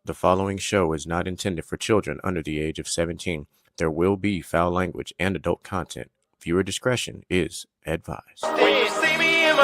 The following show is not intended for children under the age of 17. There will be foul language and adult content. Viewer discretion is advised.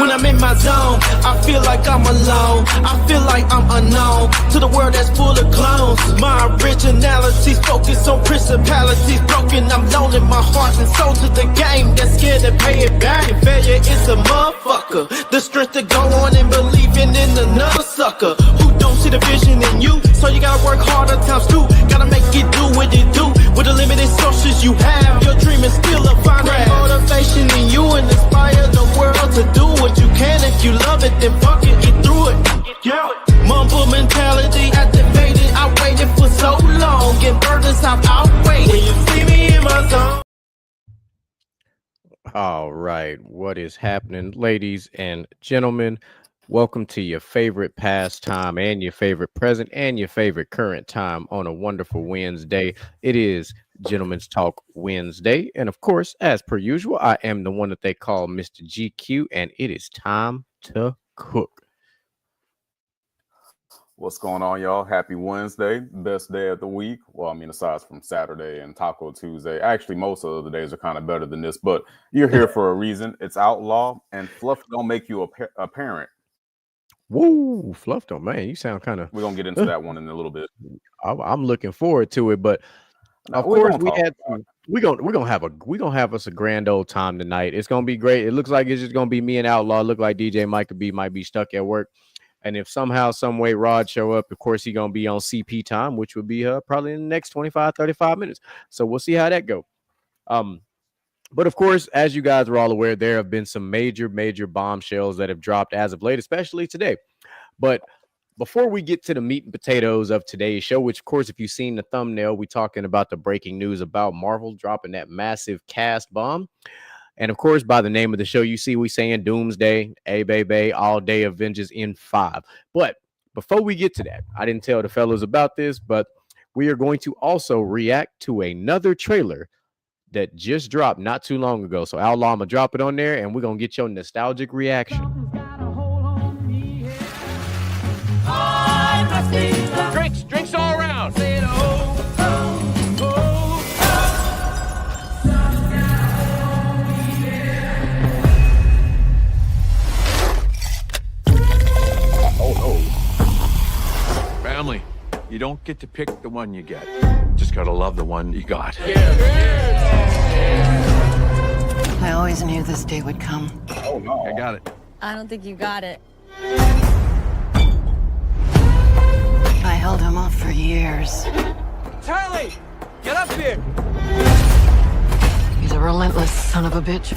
When I'm in my zone, I feel like I'm alone. I feel like I'm unknown to the world that's full of clones. My originality's focused on principalities broken. I'm loaning my heart and soul to the game that's scared to pay it back. And failure is a motherfucker. The strength to go on and believing in another sucker who don't see the vision in you. So you gotta work harder times two. Gotta make it do what it do. With the limited sources you have, your dream is still a fine motivation in you and inspire the world to do what you can. If you love it, then fuck it, get through it. Yeah. Mumble mentality activated. I waited for so long. Get burdens I've outweighed. When you see me in my zone. All right, what is happening, ladies and gentlemen? Welcome to your favorite past time and your favorite present and your favorite current time on a wonderful Wednesday. It is Gentlemen's Talk Wednesday. And of course, as per usual, I am the one that they call Mr. GQ, and it is time to cook. What's going on, y'all? Happy Wednesday, best day of the week. Well, I mean, aside from Saturday and Taco Tuesday. Actually, most of the days are kind of better than this, but you're here for a reason. It's Outlaw, and fluff don't make you a parent. Woo, fluff don't, man. You sound kind of. We're gonna get into that one in a little bit. I'm looking forward to it, but of course we're gonna have us a grand old time tonight. It's gonna be great. It looks like it's just gonna be me and Outlaw. Look like DJ might be stuck at work, and if somehow, some way Rod show up, of course he's gonna be on CP time, which would be probably in the next 25-35 minutes. So we'll see how that go. But of course, as you guys are all aware, there have been some major bombshells that have dropped as of late, especially today. But before we get to the meat and potatoes of today's show, which, of course, if you've seen the thumbnail, we're talking about the breaking news about Marvel dropping that massive cast bomb. And, of course, by the name of the show, you see we saying Doomsday, Bey Bey, all day Avengers in 5. But before we get to that, I didn't tell the fellas about this, but we are going to also react to another trailer that just dropped not too long ago. So Outlaw, I'm gonna drop it on there and we're gonna get your nostalgic reaction. Drinks all around. Family, you don't get to pick the one you get. Just gotta love the one you got. I always knew this day would come. Oh no, I got it. I don't think you got it. I held him off for years. Charlie, get up here. He's a relentless son of a bitch.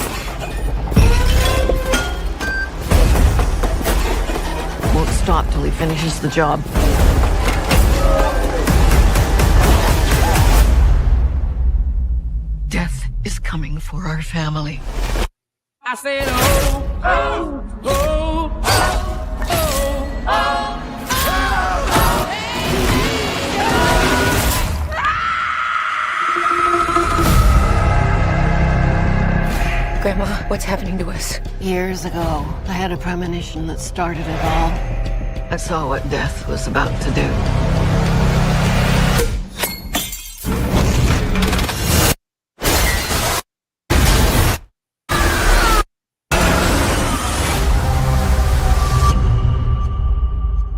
Won't stop till he finishes the job. Death is coming for our family. I said, oh, oh, oh, oh, oh. Grandma, what's happening to us? Years ago, I had a premonition that started it all. I saw what death was about to do.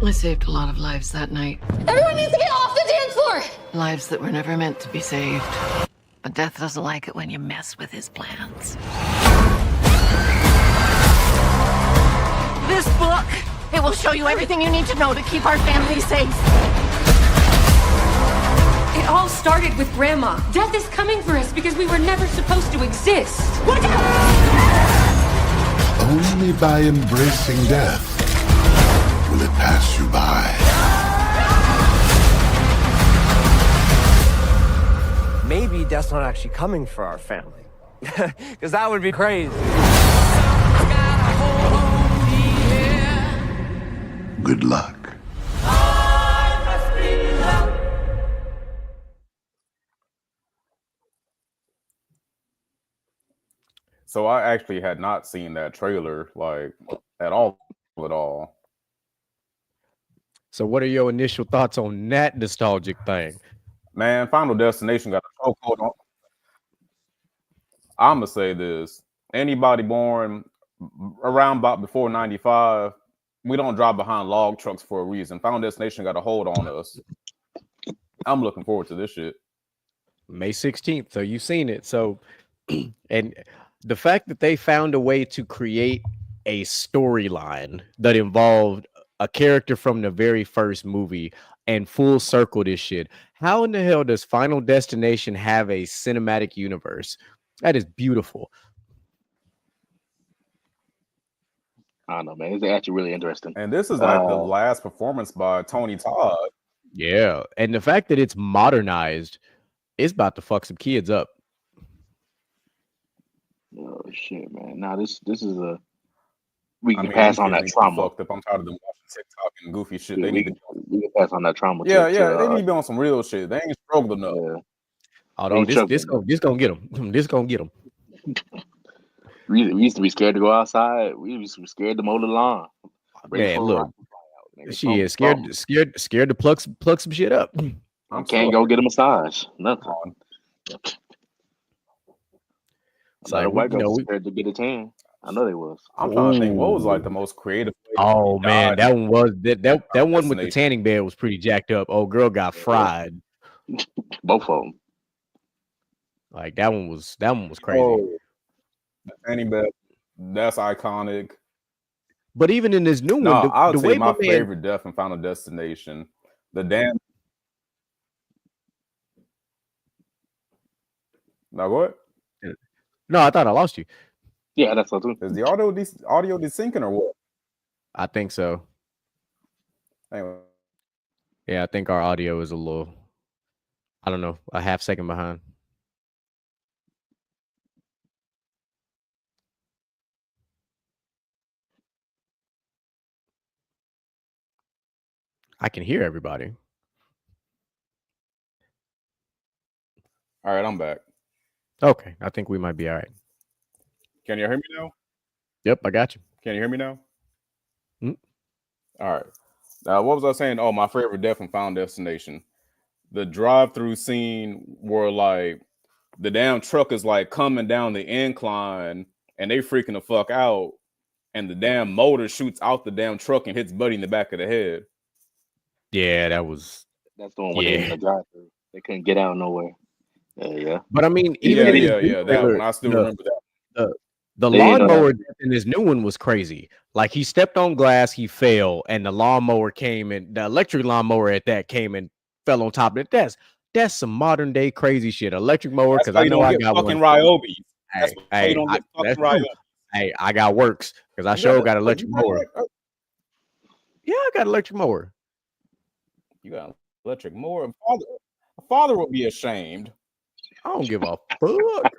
I saved a lot of lives that night. Everyone needs to get off the dance floor! Lives that were never meant to be saved. But death doesn't like it when you mess with his plans. This book, it will show you everything you need to know to keep our family safe. It all started with Grandma. Death is coming for us because we were never supposed to exist. Watch out! Only by embracing death will it pass you by. Maybe death's not actually coming for our family. Because that would be crazy. Good luck. So I actually had not seen that trailer like at all. So, what are your initial thoughts on that nostalgic thing? Man, Final Destination got a chokehold on. I'm gonna say this: anybody born around about before '95, we don't drive behind log trucks for a reason. Final Destination got a hold on us. I'm looking forward to this shit. May 16th. So you've seen it. So, and the fact that they found a way to create a storyline that involved a character from the very first movie and full circle this shit. How in the hell does Final Destination have a cinematic universe? That is beautiful. I don't know, man. It's actually really interesting. And this is like the last performance by Tony Todd. Yeah. And the fact that it's modernized, it's about to fuck some kids up. Oh shit, man. Now this is a we can pass on that trauma. Fucked up. I'm tired of them watching TikTok and goofy shit. Yeah, they we need can pass on that trauma. Yeah, they need to be on some real shit. They ain't struggled enough. Yeah. Although this gonna get them. This gonna get them. We used to be scared to go outside. We used to be scared to mow the lawn. Man, look, she is scared to pluck some shit up. I can't go get a massage. Nothing. It's like, white girls scared to get a tan. I know they was. I'm trying to think what was like the most creative. Oh man, that one was that one with the tanning bed was pretty jacked up. Oh, girl got fried. Both of them. Like that one was crazy. Oh, the tanning bed, that's iconic. But even in this new one, I would say my favorite death in Final Destination, the damn. Now what? No, I thought I lost you. Yeah, that's what. Is the audio desyncing or what? I think so. Anyway. Yeah, I think our audio is a little, I don't know, a half second behind. I can hear everybody. All right, I'm back. Okay, I think we might be all right. Can you hear me now? Yep, I got you. Can you hear me now? Mm-hmm. All right. Now, what was I saying? Oh, my favorite death in Final Destination. The drive-through scene where like the damn truck is like coming down the incline and they freaking the fuck out, and the damn motor shoots out the damn truck and hits Buddy in the back of the head. Yeah, that's the one where they in the drive-through. They couldn't get out nowhere. Yeah. But I mean, even that one. I still remember that. The lawnmower in this new one was crazy. Like he stepped on glass, he fell, and the lawnmower came and the electric lawnmower at that came and fell on top of it. That's some modern day crazy shit. Electric mower, because I know I got fucking one. Ryobi. Hey, I got works because I sure got electric mower. Yeah, I got electric mower. You got electric mower. A father would be ashamed. I don't give a fuck.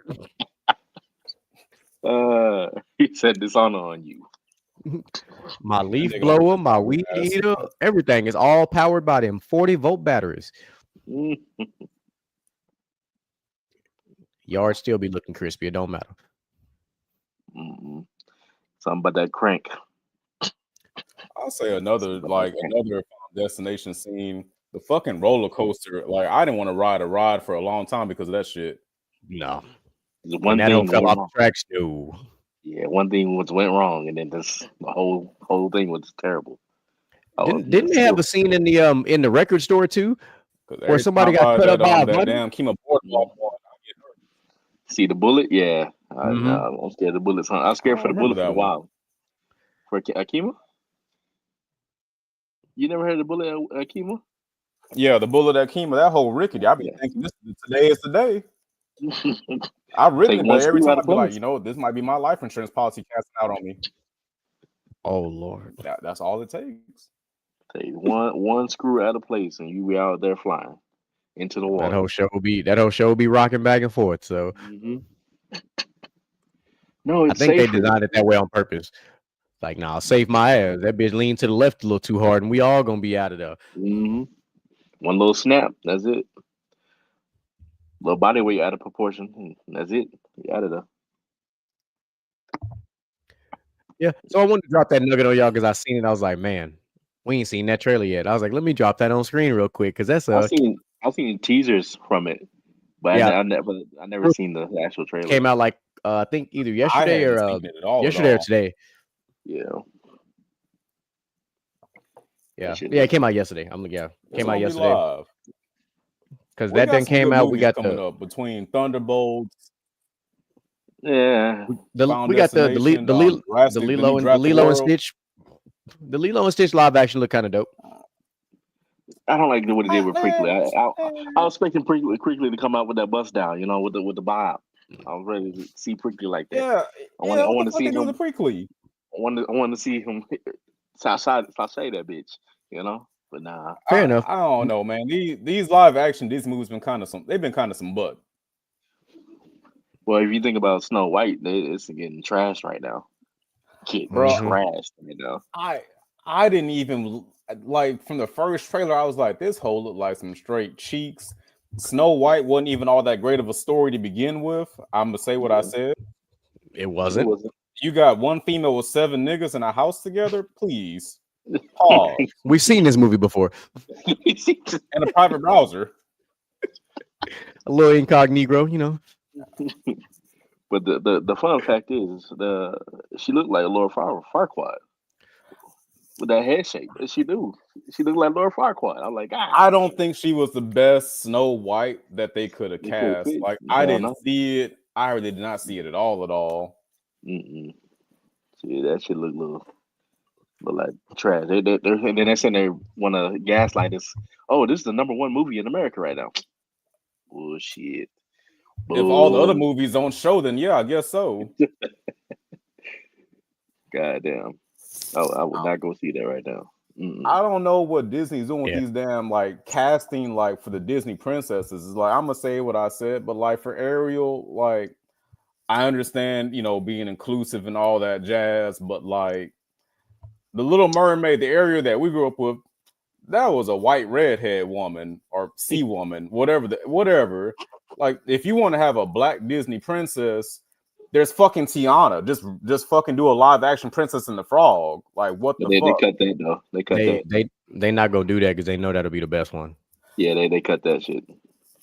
He said dishonor on you. My leaf blower, my weed eater, everything is all powered by them 40-volt batteries. Yard still be looking crispy. It don't matter. Something about that crank. I'll say another destination scene. The fucking roller coaster. Like I didn't want to ride a ride for a long time because of that shit. No. One thing fell off the tracks. No. Yeah, one thing went wrong, and then the whole thing was terrible. Didn't they have a scene in the record store too, where somebody got cut up by a damn board. See the bullet? Yeah, I'm scared of the bullets. I was scared for the bullet for a while. For Akima, you never heard the bullet at Akima? Yeah, the bullet at Akima. That whole rickety. I be thinking today is the day. I really every time I be like, this might be my life insurance policy casting out on me. Oh Lord, that's all it takes. Take one screw out of place and you be out there flying into the water. That whole show will be rocking back and forth. So no, I think they designed it that way on purpose. Like, nah, save my ass. That bitch leaned to the left a little too hard, and we all gonna be out of there. One little snap, that's it. Little body weight out of proportion, that's it. You're out of there. Yeah, so I wanted to drop that nugget on y'all because I seen it. I was like, man, We ain't seen that trailer yet. I was like, let me drop that on screen real quick because that's I've seen teasers from it, but yeah. I never seen the actual trailer. Came out like I think either yesterday or yesterday or today. Yeah. Yeah, it came out yesterday. Came out yesterday. Because that then came out. We got coming up between Thunderbolts. Yeah, we got the Lilo and Stitch. The Lilo and Stitch live action look kind of dope. I don't like what it did with Prickly. I was expecting Prickly to come out with that bust down, with the bob. I was ready to see Prickly like that. Yeah, I want to see him. Prickly. I want to see him sashay that bitch, But nah. Fair enough. I don't know, man. These live action Disney movies been kind of some butt. Well, if you think about Snow White, it's getting trashed right now. Trashed right now. I didn't even like from the first trailer. I was like, this whole looked like some straight cheeks. Snow White wasn't even all that great of a story to begin with. I'm gonna say what I said. It wasn't. You got one female with 7 niggas in a house together. Please pause. We've seen this movie before. In a private browser. A little incognito, But the fun fact is, she looked like Laura Farquaad with that head shape. She looked like Laura Farquaad. I'm like, I don't think she was the best Snow White that they could have cast. Like, I didn't see it. I really did not see it at all. Mm-mm. See, that shit look like trash. They're saying they want to gaslight us. Oh, this is the #1 movie in America right now. Bullshit. If all the other movies don't show, then yeah, I guess so. Goddamn. I would not go see that right now. Mm-mm. I don't know what Disney's doing with these damn like casting like for the Disney princesses. It's like I'm gonna say what I said, but like for Ariel, like I understand, being inclusive and all that jazz, but like the Little Mermaid, the Ariel that we grew up with, that was a white redhead woman or sea woman, whatever. Like, if you want to have a black Disney princess, there's fucking Tiana. Just fucking do a live action Princess and the Frog. Like, what the fuck? They cut that though. They cut that. They not gonna do that because they know that'll be the best one. Yeah, they cut that shit.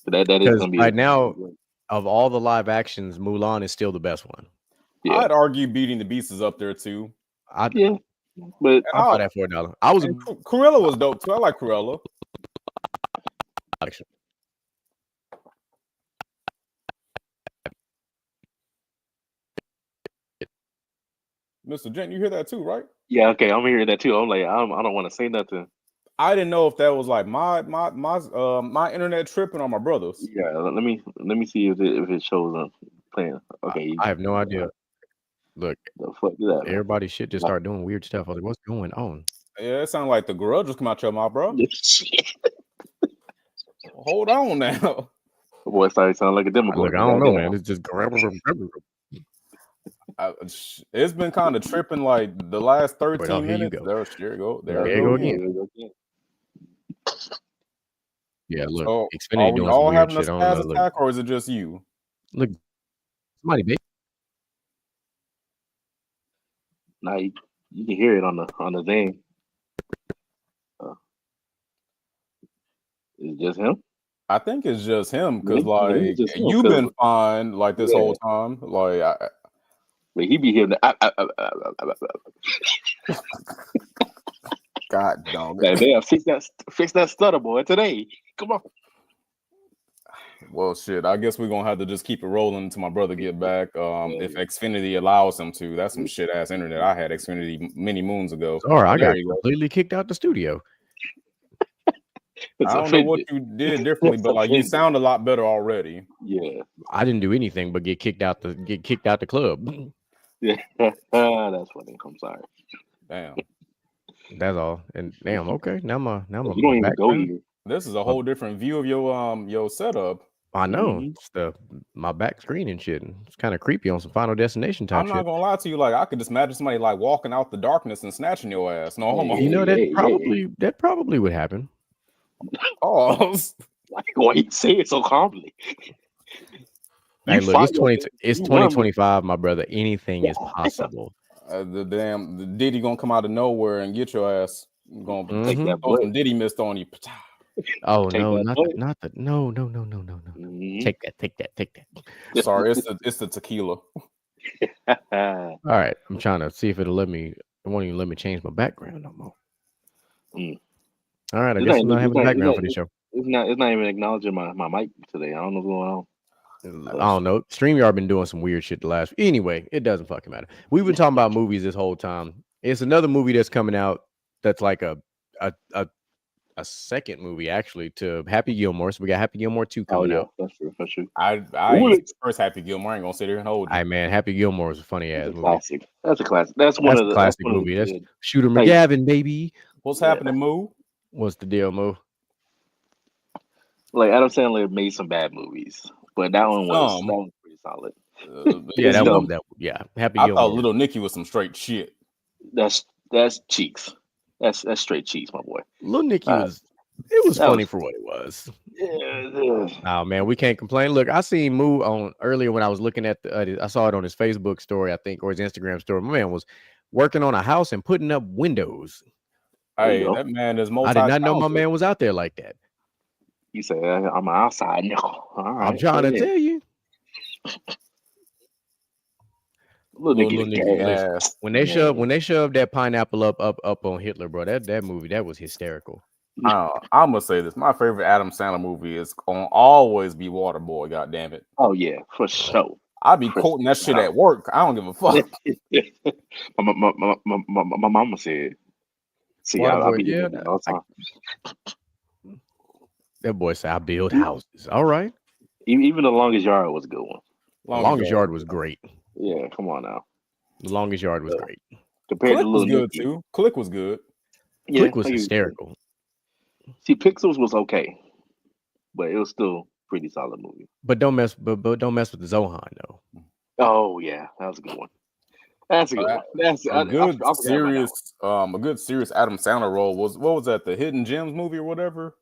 That is gonna be right now. Of all the live actions, Mulan is still the best one. Yeah. I'd argue Beauty and the Beast is up there too. But I'll buy that for $1. Cruella was dope too. I like Cruella. Mr. Gent, you hear that too, right? Yeah, okay, I'm hearing that too. I'm like, I don't want to say nothing. I didn't know if that was like my internet tripping on my brother's. Yeah, let me see if it shows up playing. Okay, I have no idea. Look, the fuck is that? Everybody should just start doing weird stuff. I was like, what's going on? Yeah, it sounded like the Grudge just come out your mouth, bro. Hold on now. Boy, started sounding like a Democrat. Look, I don't know, man. It's just it's been kind of tripping like the last 13 minutes. There you go. There you go again. Yeah, look. So, Xfinity are we doing all some weird having a shit. spaz attack, or is it just you? Look, somebody big. Now you can hear it on the thing. Is it just him? I think it's just him because like you've been fine like this whole time. Like but he be here. God dog. Damn, fix that stutter, boy, today. Come on. Well, shit. I guess we're gonna have to just keep it rolling until my brother get back. If Xfinity allows him to. That's some shit ass internet. I had Xfinity many moons ago. Sorry, I got completely kicked out the studio. I don't know what you did differently, but like you sound a lot better already. Yeah, I didn't do anything but get kicked out the club. Yeah, that's funny. I'm sorry. Damn. That's all. And damn, okay. Now my you don't even go here. This is a whole different view of your setup. I know. It's my back screen and shit. It's kind of creepy on some Final Destination type shit. I'm not gonna lie to you. Like I could just imagine somebody like walking out the darkness and snatching your ass. No homo. You know that probably would happen. Pause. Why you say it so calmly? Hey, look, it's 2025, my brother. Anything is possible. The Diddy gonna come out of nowhere and get your ass. I'm gonna Take that throw butt. some Diddy mist on you. Oh Take no, that not butt. the, not the, no. Mhm. Take that. Sorry, it's the tequila. All right, I'm trying to see if it'll let me. It won't even let me change my background no more. All right, I guess I'm not having a background for this show. It's not even acknowledging my mic today. I don't know what's going on. I don't know. StreamYard been doing some weird shit the last. Anyway, it doesn't fucking matter. We've been talking about movies this whole time. It's another movie that's coming out that's like a second movie actually to Happy Gilmore. So we got Happy Gilmore 2 coming out. That's true. That's true. I first Happy Gilmore. I ain't gonna sit here and hold you. Hey man, Happy Gilmore is a funny ass movie. Classic. That's a classic. That's one of the classic movie. That's Shooter McGavin, baby. What's happening, Moo? What's the deal, Moo? Like Adam Sandler made some bad movies, but that one was pretty solid. Happy I Gilmore. thought Little Nicky was some straight shit. That's cheeks. That's straight cheeks, my boy. Little Nicky was funny for what it was. Yeah. Oh man, we can't complain. Look, I seen Moo on earlier when I was looking at I saw it on his Facebook story, I think, or his Instagram story. My man was working on a house and putting up windows. Hey, that man is I did not know my man was out there like that. You say I'm outside now. All right, I'm trying to tell you. Little Nicky, when they shoved that pineapple up on Hitler, bro, that movie, that was hysterical. I'm gonna say this. My favorite Adam Sandler movie is gonna always be Waterboy. God damn it! Oh yeah, for sure. I be quoting that shit at work. I don't give a fuck. my mama said, "See, I'll be doing that all the time." That boy said, "I build houses." All right. Even The Longest Yard was a good one. Longest Yard was great. Yeah, come on now. The Longest Yard was great. Compared Click to was Little good Nicky. too. Click was good. Yeah, Click was hysterical. See, Pixels was okay, but it was still pretty solid movie. But don't mess with the Zohan though. Oh yeah, that was a good one. That's a good one. That's a good serious Adam Sandler role was what was that? The Hidden Gems movie or whatever.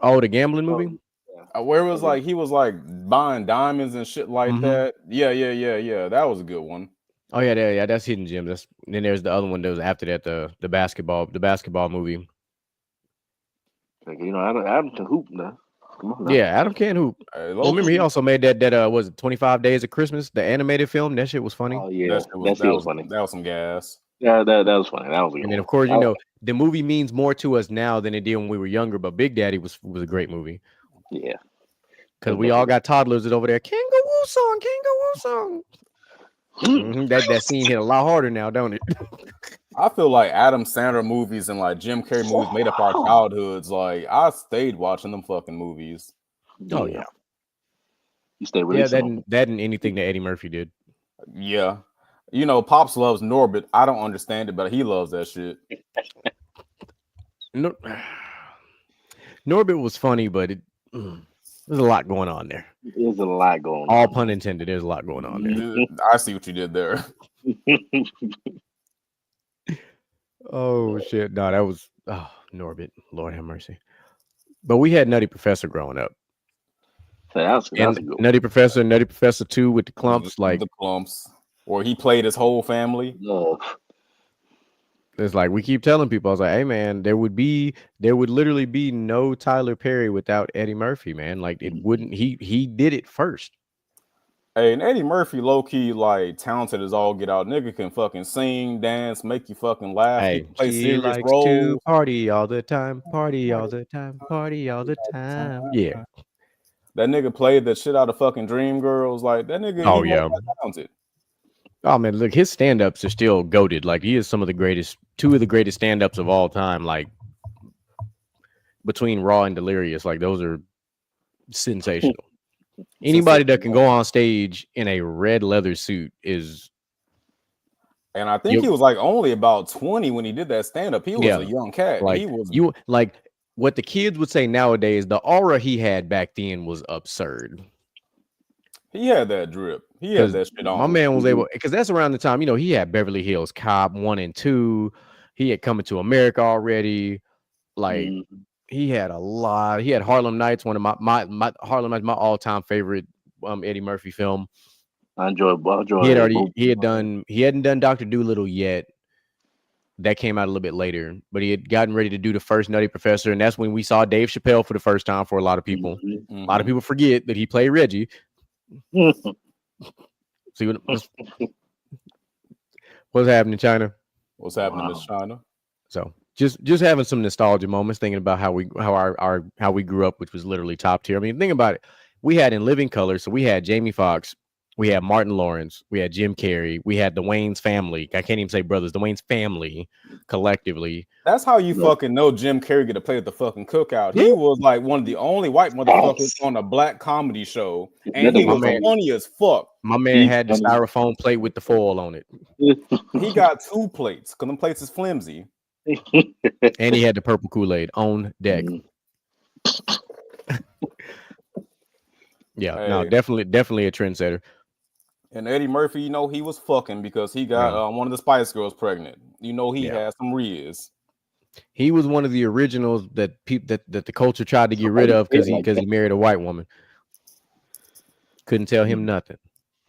Oh, the gambling movie. Where it was like he was like buying diamonds and shit like that. Yeah. That was a good one. Oh yeah, that's Hidden Gems. Then there's the other one that was after that, the basketball movie. Like, Adam can hoop now. Come on now. Yeah, Adam can hoop. Remember he also made that was it 25 Days of Christmas, the animated film. That shit was funny. Oh yeah, that was funny. That was some gas. Yeah, that was funny. That was a good and then one. of course the movie means more to us now than it did when we were younger. But Big Daddy was a great movie. Yeah, because we all got toddlers that over there. Kangaroo song. That scene hit a lot harder now, don't it? I feel like Adam Sandler movies and like Jim Carrey movies made up our childhoods. Like I stayed watching them fucking movies. Oh yeah, you stay with that and anything that Eddie Murphy did. Yeah, Pops loves Norbit. I don't understand it, but he loves that shit. Norbit was funny, but there's a lot going on there. There's a lot going on. All pun intended. There's a lot going on there. I see what you did there. Oh shit! No, that was Norbit. Lord have mercy. But we had Nutty Professor growing up. So that's a good one. Nutty Professor 2 with the clumps, like the clumps, or he played his whole family. It's like we keep telling people. I was like, hey man, there would literally be no Tyler Perry without Eddie Murphy, man. Like it wouldn't. He did it first. Hey, and Eddie Murphy, low key, like talented as all get out. Nigga can fucking sing, dance, make you fucking laugh. Hey, he can play he serious likes roles. to party all the time, party all the time, party all the time. Yeah, that nigga played the shit out of fucking Dreamgirls. Like that nigga. Oh yeah, talented. Oh man, look, his stand-ups are still goated. Like he is two of the greatest stand-ups of all time. Like between Raw and Delirious, like those are sensational. Anybody that can go on stage in a red leather suit is. And I think he was like only about 20 when he did that stand-up. He was a young cat. Like he was like what the kids would say nowadays. The aura he had back then was absurd. He had that drip. He had that shit on. My man was able, because that's around the time, he had Beverly Hills Cop 1 and 2. He had Coming to America already. Like he had a lot. He had Harlem Nights, one of my Harlem Nights, my all-time favorite Eddie Murphy film. I enjoy He hadn't done Dr. Dolittle yet. that came out a little bit later, but he had gotten ready to do the first Nutty Professor, and that's when we saw Dave Chappelle for the first time. For a lot of people, Mm-hmm. a lot of people forget that he played Reggie. See what's happening, China? What's happening, Miss China? So just having some nostalgia moments, thinking about how we grew up, which was literally top tier. I mean, think about it. We had in living color, so we had Jamie Foxx, we had Martin Lawrence, we had Jim Carrey, we had the Wayans family. I can't even say brothers, the Wayans family collectively. That's how you fucking know Jim Carrey get to play at the fucking cookout. He was like one of the only white motherfuckers on a black comedy show, and he was funny as fuck. My man had the styrofoam plate with the foil on it. He got 2 plates because them plates is flimsy. And he had the purple Kool-Aid on deck. Yeah, no, definitely a trendsetter. And Eddie Murphy, you know, he was fucking because he got one of the Spice Girls pregnant. You know, he had some riz. He was one of the originals that the culture tried to get rid of because he married a white woman. Couldn't tell him nothing.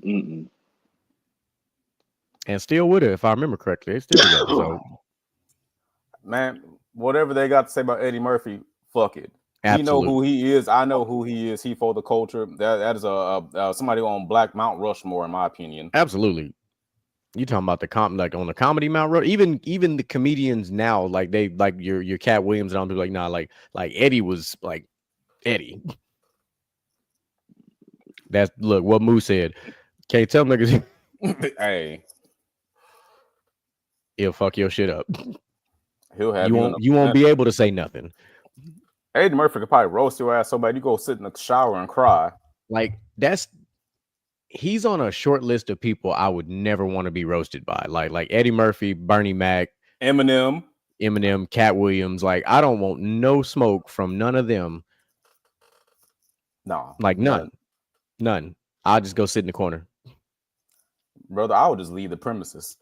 Mm-mm. And still with her, if I remember correctly. They still together. So. Man, whatever they got to say about Eddie Murphy, fuck it. Absolutely. You know who he is. I know who he is. He for the culture. That is somebody on Black Mount Rushmore, in my opinion. Absolutely. You talking about like on the comedy Mount Rushmore? Even the comedians now, like they like your Cat Williams and all people like nah, like Eddie was like Eddie. That's look what Moose said. Can't tell niggas. Hey, he'll fuck your shit up. He'll have you won't be able to say nothing. Eddie Murphy could probably roast your ass so bad you go sit in the shower and cry. Like he's on a short list of people I would never want to be roasted by. Like Eddie Murphy, Bernie Mac, Eminem, Cat Williams. Like I don't want no smoke from none of them. No, like none. I'll just go sit in the corner. Brother, I would just leave the premises.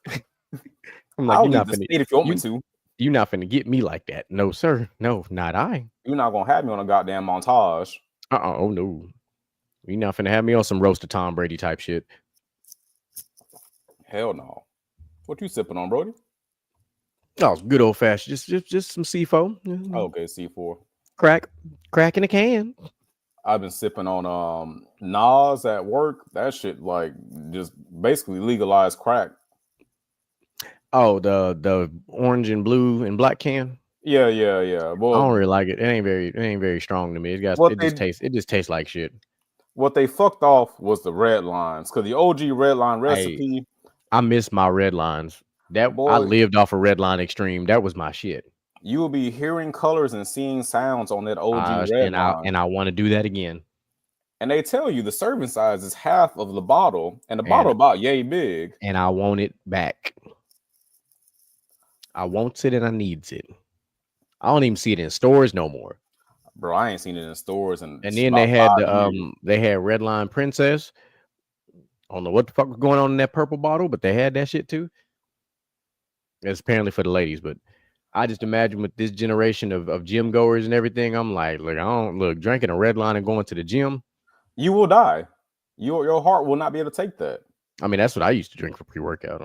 I'm like, I'll leave the state if you want me to. You're not finna get me like that. No, sir. No, not I. You're not gonna have me on a goddamn montage. Oh no. You're not finna have me on some roasted Tom Brady type shit. Hell no. What you sipping on, Brody? Oh, good old fashioned. Just some C4. Okay, C4. Crack in a can. I've been sipping on Nas at work. That shit like just basically legalized crack. Oh, the orange and blue and black can. Yeah. Well, I don't really like it. It ain't very strong to me. It just tastes like shit. What they fucked off was the red lines, because the OG red line recipe. Hey, I miss my red lines. I lived off a red line extreme. That was my shit. You will be hearing colors and seeing sounds on that OG red line. And I want to do that again. And they tell you the serving size is half of the bottle, and the bottle about yay big. And I want it back. I wants it and I needs it. I don't even see it in stores no more. Bro, I ain't seen it in stores. And then they had Red Line Princess. I don't know what the fuck was going on in that purple bottle, but they had that shit too. It's apparently for the ladies, but I just imagine with this generation of gym goers and everything, I'm like, look, I don't drinking a Red Line and going to the gym. You will die. Your heart will not be able to take that. I mean, that's what I used to drink for pre-workout.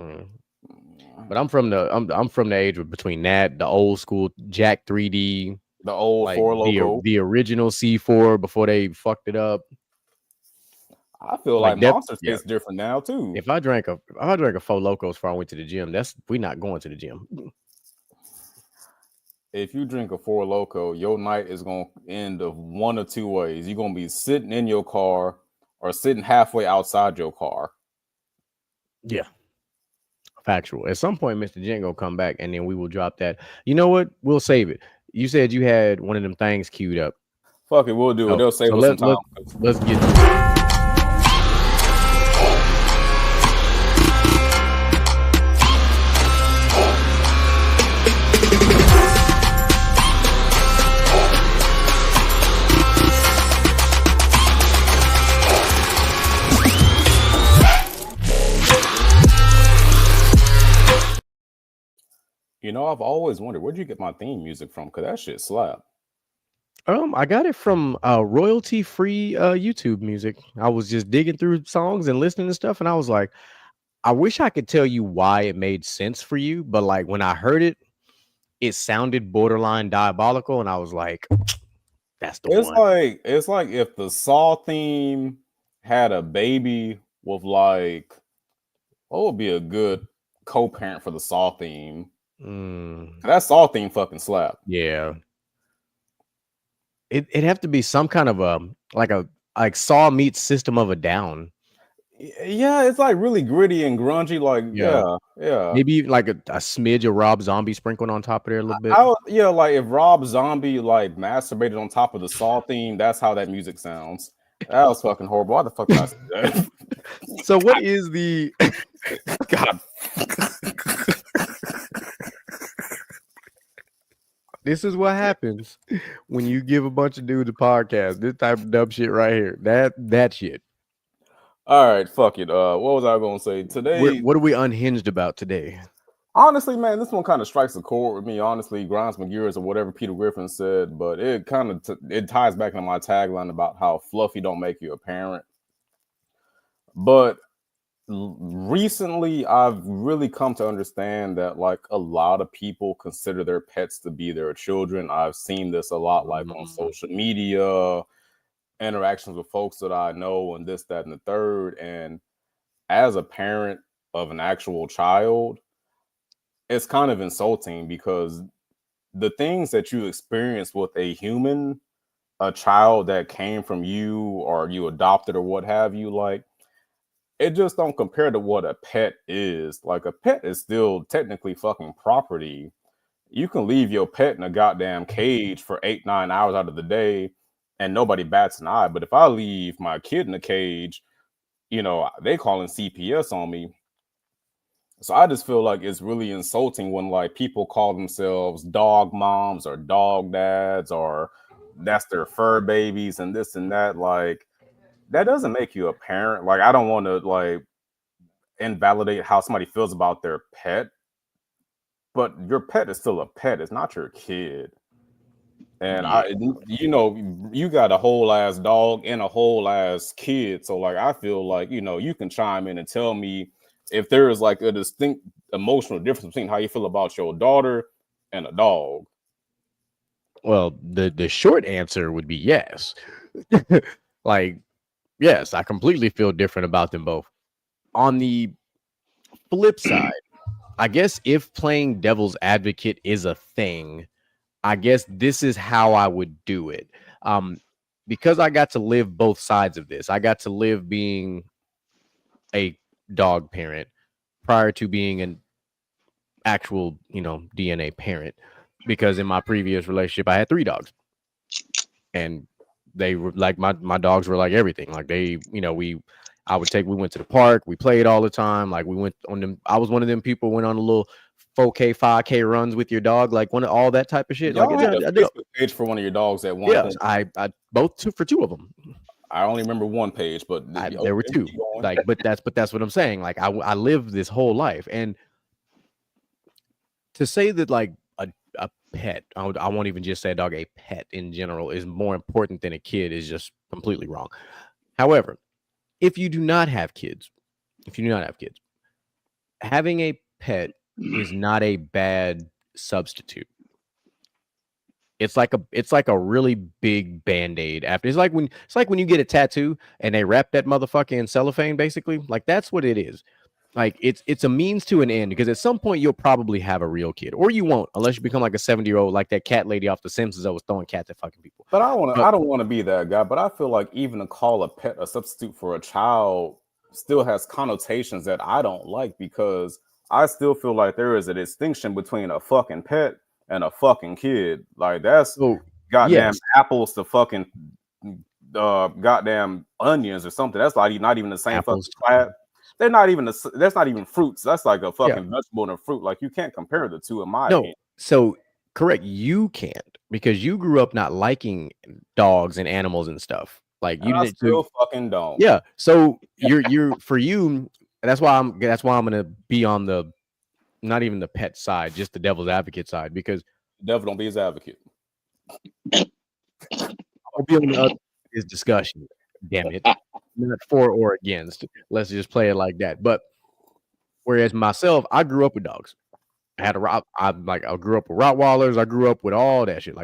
But I'm from the age between that, the old school Jack 3D, the old Four Loko, the original C4 before they fucked it up. I feel like Monster tastes different now too. If I drank a Four Locos before I went to the gym, we're not going to the gym. If you drink a Four Loko, your night is gonna end of one of two ways. You're gonna be sitting in your car or sitting halfway outside your car. Yeah. Factual. At some point, Mr. Jen gonna come back, and then we will drop that. You know what? We'll save it. You said you had one of them things queued up. Fuck it, we'll do it. They'll save us some time. Let's get to it. You know, I've always wondered, where'd you get my theme music from? Because that shit slap. I got it from royalty-free YouTube music. I was just digging through songs and listening to stuff, and I was like, I wish I could tell you why it made sense for you, but like when I heard it, it sounded borderline diabolical, and I was like, that's the one. It's like if the Saw theme had a baby with like what would be a good co-parent for the Saw theme? That Saw theme fucking slap. Yeah. It'd have to be some kind of a like Saw meets System of a Down. Yeah, it's like really gritty and grungy. Like, yeah. Maybe like a smidge of Rob Zombie sprinkled on top of there a little bit. Like if Rob Zombie like masturbated on top of the Saw theme, that's how that music sounds. That was fucking horrible. Why the fuck did I say that? So what is the God? This is what happens when you give a bunch of dudes a podcast. This type of dumb shit right here. That shit. All right, fuck it. What was I gonna say today? What are we unhinged about today? Honestly, man, this one kind of strikes a chord with me. Honestly, grinds my gears or whatever Peter Griffin said, but it kind of it ties back into my tagline about how fluffy don't make you a parent. But recently, I've really come to understand that like a lot of people consider their pets to be their children. I've seen this a lot, like on social media, interactions with folks that I know, and this, that, and the third. And as a parent of an actual child, it's kind of insulting because the things that you experience with a human, a child that came from you or you adopted or what have you, like it just don't compare to what a pet is. Like a pet is still technically fucking property. You can leave your pet in a goddamn cage for 8-9 hours out of the day and nobody bats an eye. But if I leave my kid in a cage, you know, they calling CPS on me. So I just feel like it's really insulting when like people call themselves dog moms or dog dads or that's their fur babies and this and that. Like that doesn't make you a parent. Like I don't want to like invalidate how somebody feels about their pet, but your pet is still a pet. It's not your kid. And you got a whole ass dog and a whole ass kid. So like, I feel like, you can chime in and tell me if there is like a distinct emotional difference between how you feel about your daughter and a dog. Well, the short answer would be yes. Like, yes, I completely feel different about them both. On the flip side, I guess if playing devil's advocate is a thing, I guess this is how I would do it. Because I got to live both sides of this. I got to live being a dog parent prior to being an actual, DNA parent. Because in my previous relationship, I had 3 dogs. And they were like, my dogs were like everything. Like we went to the park, we played all the time. Like we went on them. I was one of them people went on a little 4K, 5K runs with your dog, like all that type of shit. Y'all like had a Facebook page for one of your dogs at one point. I both for 2 of them. I only remember one page, but there were 2. Like, but that's what I'm saying. Like I lived this whole life, and to say that like a pet, I won't even just say a dog, a pet in general is more important than a kid is just completely wrong. However, if you do not have kids, having a pet is not a bad substitute. It's like a really big band-aid after. It's like when you get a tattoo and they wrap that motherfucker in cellophane, basically. Like that's what it is. Like it's a means to an end, because at some point you'll probably have a real kid, or you won't, unless you become like a 70-year-old, like that cat lady off The Simpsons that was throwing cats at fucking people. But I don't want to be that guy. But I feel like even to call a pet a substitute for a child still has connotations that I don't like, because I still feel like there is a distinction between a fucking pet and a fucking kid. Like that's goddamn apples to fucking goddamn onions or something. That's like not even the same fucking class. They're not even that's not even fruits. That's like a fucking vegetable and a fruit. Like you can't compare the two in my opinion. So correct, you can't, because you grew up not liking dogs and animals and stuff. Like you didn't still fucking don't. Yeah. So you're for you. That's why I'm gonna be on the not even the pet side, just the devil's advocate side, because the devil don't be his advocate. I'll be on the other his discussion. Damn it. Not for or against. Let's just play it like that. But Whereas myself, I grew up with dogs. I grew up with Rottweilers. I grew up with all that shit.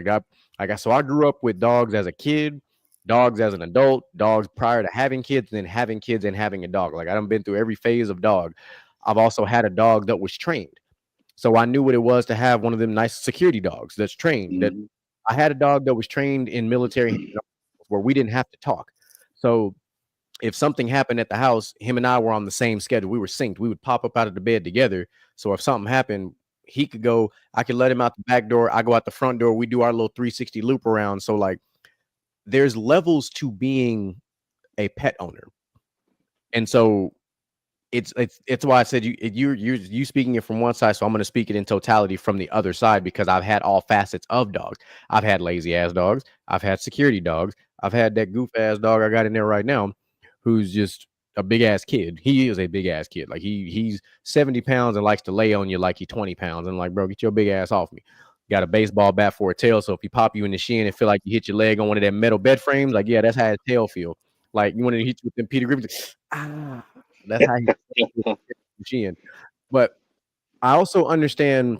So I grew up with dogs as a kid, dogs as an adult, dogs prior to having kids, then having kids and having a dog. Like I done been through every phase of dog. I've also had a dog that was trained. So I knew what it was to have one of them nice security dogs that's trained. That I had a dog that was trained in military where we didn't have to talk. So if something happened at the house, him and I were on the same schedule. We were synced. We would pop up out of the bed together. So if something happened, he could go, I could let him out the back door. I go out the front door. We do our little 360 loop around. So like there's levels to being a pet owner. And so it's why I said you speaking it from one side. So I'm going to speak it in totality from the other side, because I've had all facets of dogs. I've had lazy ass dogs. I've had security dogs. I've had that goof ass dog I got in there right now, who's just a big ass kid. He is a big ass kid. Like he's 70 pounds and likes to lay on you like he's 20 pounds. And like, bro, get your big ass off me. Got a baseball bat for a tail. So if he pop you in the shin and feel like you hit your leg on one of them metal bed frames, like, yeah, that's how his tail feel. Like you want to hit you with them Peter Griffin. That's how he shin. But I also understand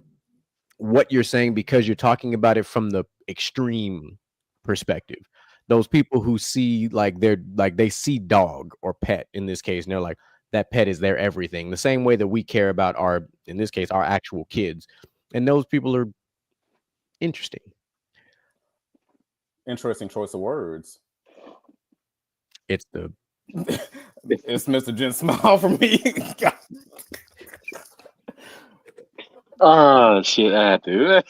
what you're saying, because you're talking about it from the extreme perspective. Those people who see they see dog or pet in this case, and they're like, that pet is their everything. The same way that we care about in this case, our actual kids. And those people are interesting. Interesting choice of words. It's Mr. Jen Smile for me. Oh shit, I have to.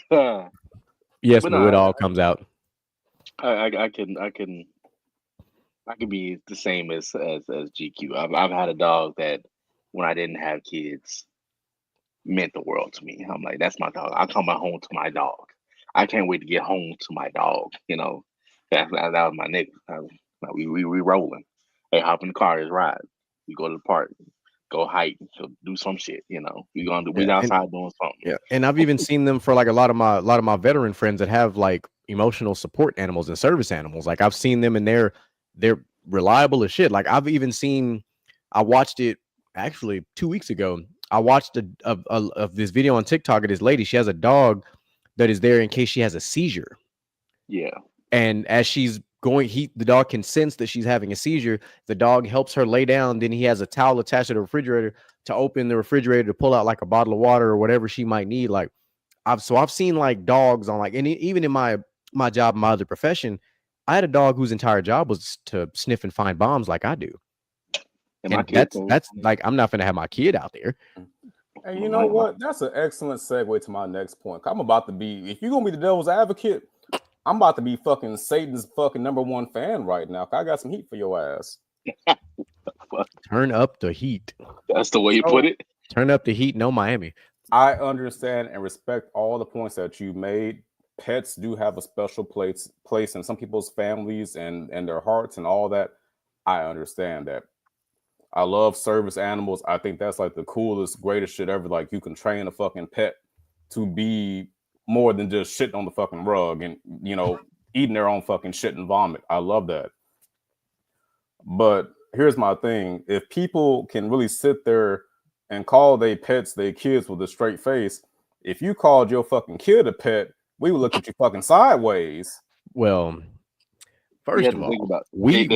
Yes, but it all comes out. I can be the same as GQ. I've had a dog that when I didn't have kids meant the world to me. I'm like, that's my dog. I come back home to my dog. I can't wait to get home to my dog. You know, that was my nigga. We rolling. Hey, hop in the car, let's ride. We go to the park, go hike, do some shit. You know, we outside doing something. Yeah, and I've even seen them for like a lot of my veteran friends that have like emotional support animals and service animals. Like I've seen them and they're reliable as shit. Like I've even seen, I watched it actually 2 weeks ago. I watched of this video on TikTok of this lady. She has a dog that is there in case she has a seizure. Yeah. And as she's going, the dog can sense that she's having a seizure. The dog helps her lay down. Then he has a towel attached to the refrigerator to open the refrigerator to pull out like a bottle of water or whatever she might need. Like I've seen like dogs on and even in my job, my other profession, I had a dog whose entire job was to sniff and find bombs like I do. And that's like, I'm not going to have my kid out there. And you know what? That's an excellent segue to my next point. I'm about to be, if you're going to be the devil's advocate, I'm about to be fucking Satan's fucking #1 fan right now. I got some heat for your ass. Turn up the heat. That's the way you put it. Turn up the heat. No Miami. I understand and respect all the points that you made. Pets do have a special place in some people's families and their hearts and all that. I understand that. I love service animals. I think that's like the coolest, greatest shit ever. Like you can train a fucking pet to be more than just shitting on the fucking rug and, you know, eating their own fucking shit and vomit. I love that. But here's my thing. If people can really sit there and call their pets their kids with a straight face, if you called your fucking kid a pet, we would look at you fucking sideways. Well, first of all, we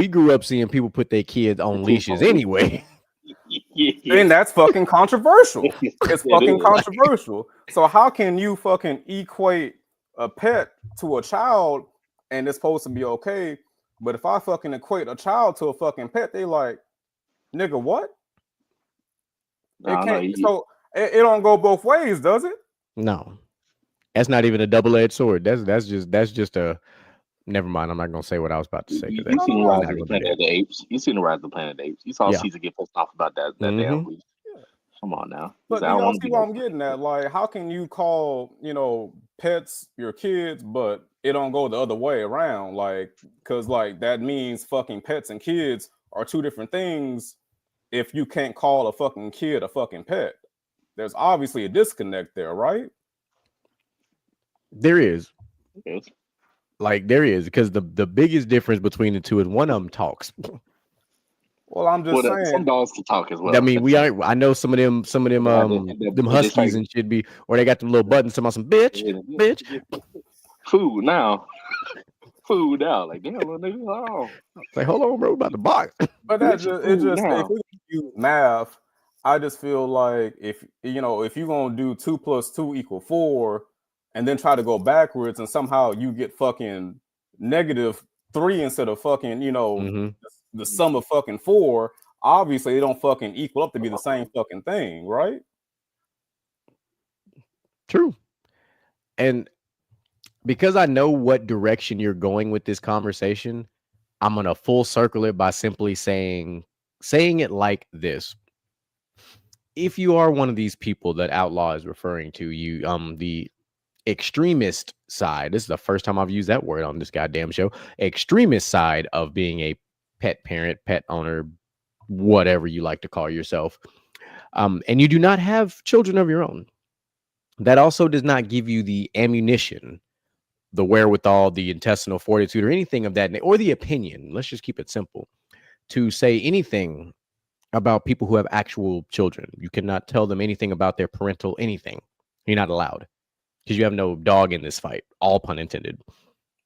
grew up seeing people put their kids on leashes anyway. And that's fucking controversial. It's fucking controversial. So how can you fucking equate a pet to a child and it's supposed to be okay? But if I fucking equate a child to a fucking pet, they like, nigga, what? So it don't go both ways, does it? No. That's not even a double-edged sword. That's just a. Never mind. I'm not gonna say what I was about to say. You seen the Rise of the Planet of the Apes. You seen the Rise of the Planet of the Apes. You saw Caesar get pissed off about that damn leash. Come on now. But you know, see what I'm getting at? Like, how can you call, you know, pets your kids, but it don't go the other way around? Like, because like that means fucking pets and kids are two different things. If you can't call a fucking kid a fucking pet, there's obviously a disconnect there, right? There is. Like there is, because the biggest difference between the two is one of them talks. Well, I'm just Some saying. dogs can talk as well. I mean, I know some of them them huskies and shit be, or they got them little buttons talking about some bitch. Food now. Like damn, little nigga. Oh. Like, hold on, bro, about the box. But if we do math, I just feel like if you're gonna do 2 + 2 = 4, and then try to go backwards, and somehow you get fucking -3 instead of fucking the sum of fucking 4. Obviously, they don't fucking equal up to be the same fucking thing, right? True. And because I know what direction you're going with this conversation, I'm gonna full circle it by simply saying it like this. If you are one of these people that Outlaw is referring to, you the extremist side, this is the first time I've used that word on this goddamn show, extremist side of being a pet parent, pet owner, whatever you like to call yourself, and you do not have children of your own, that also does not give you the ammunition, the wherewithal, the intestinal fortitude, or anything of that, or the opinion, let's just keep it simple, to say anything about people who have actual children. You cannot tell them anything about their parental anything. You're not allowed, because you have no dog in this fight, all pun intended.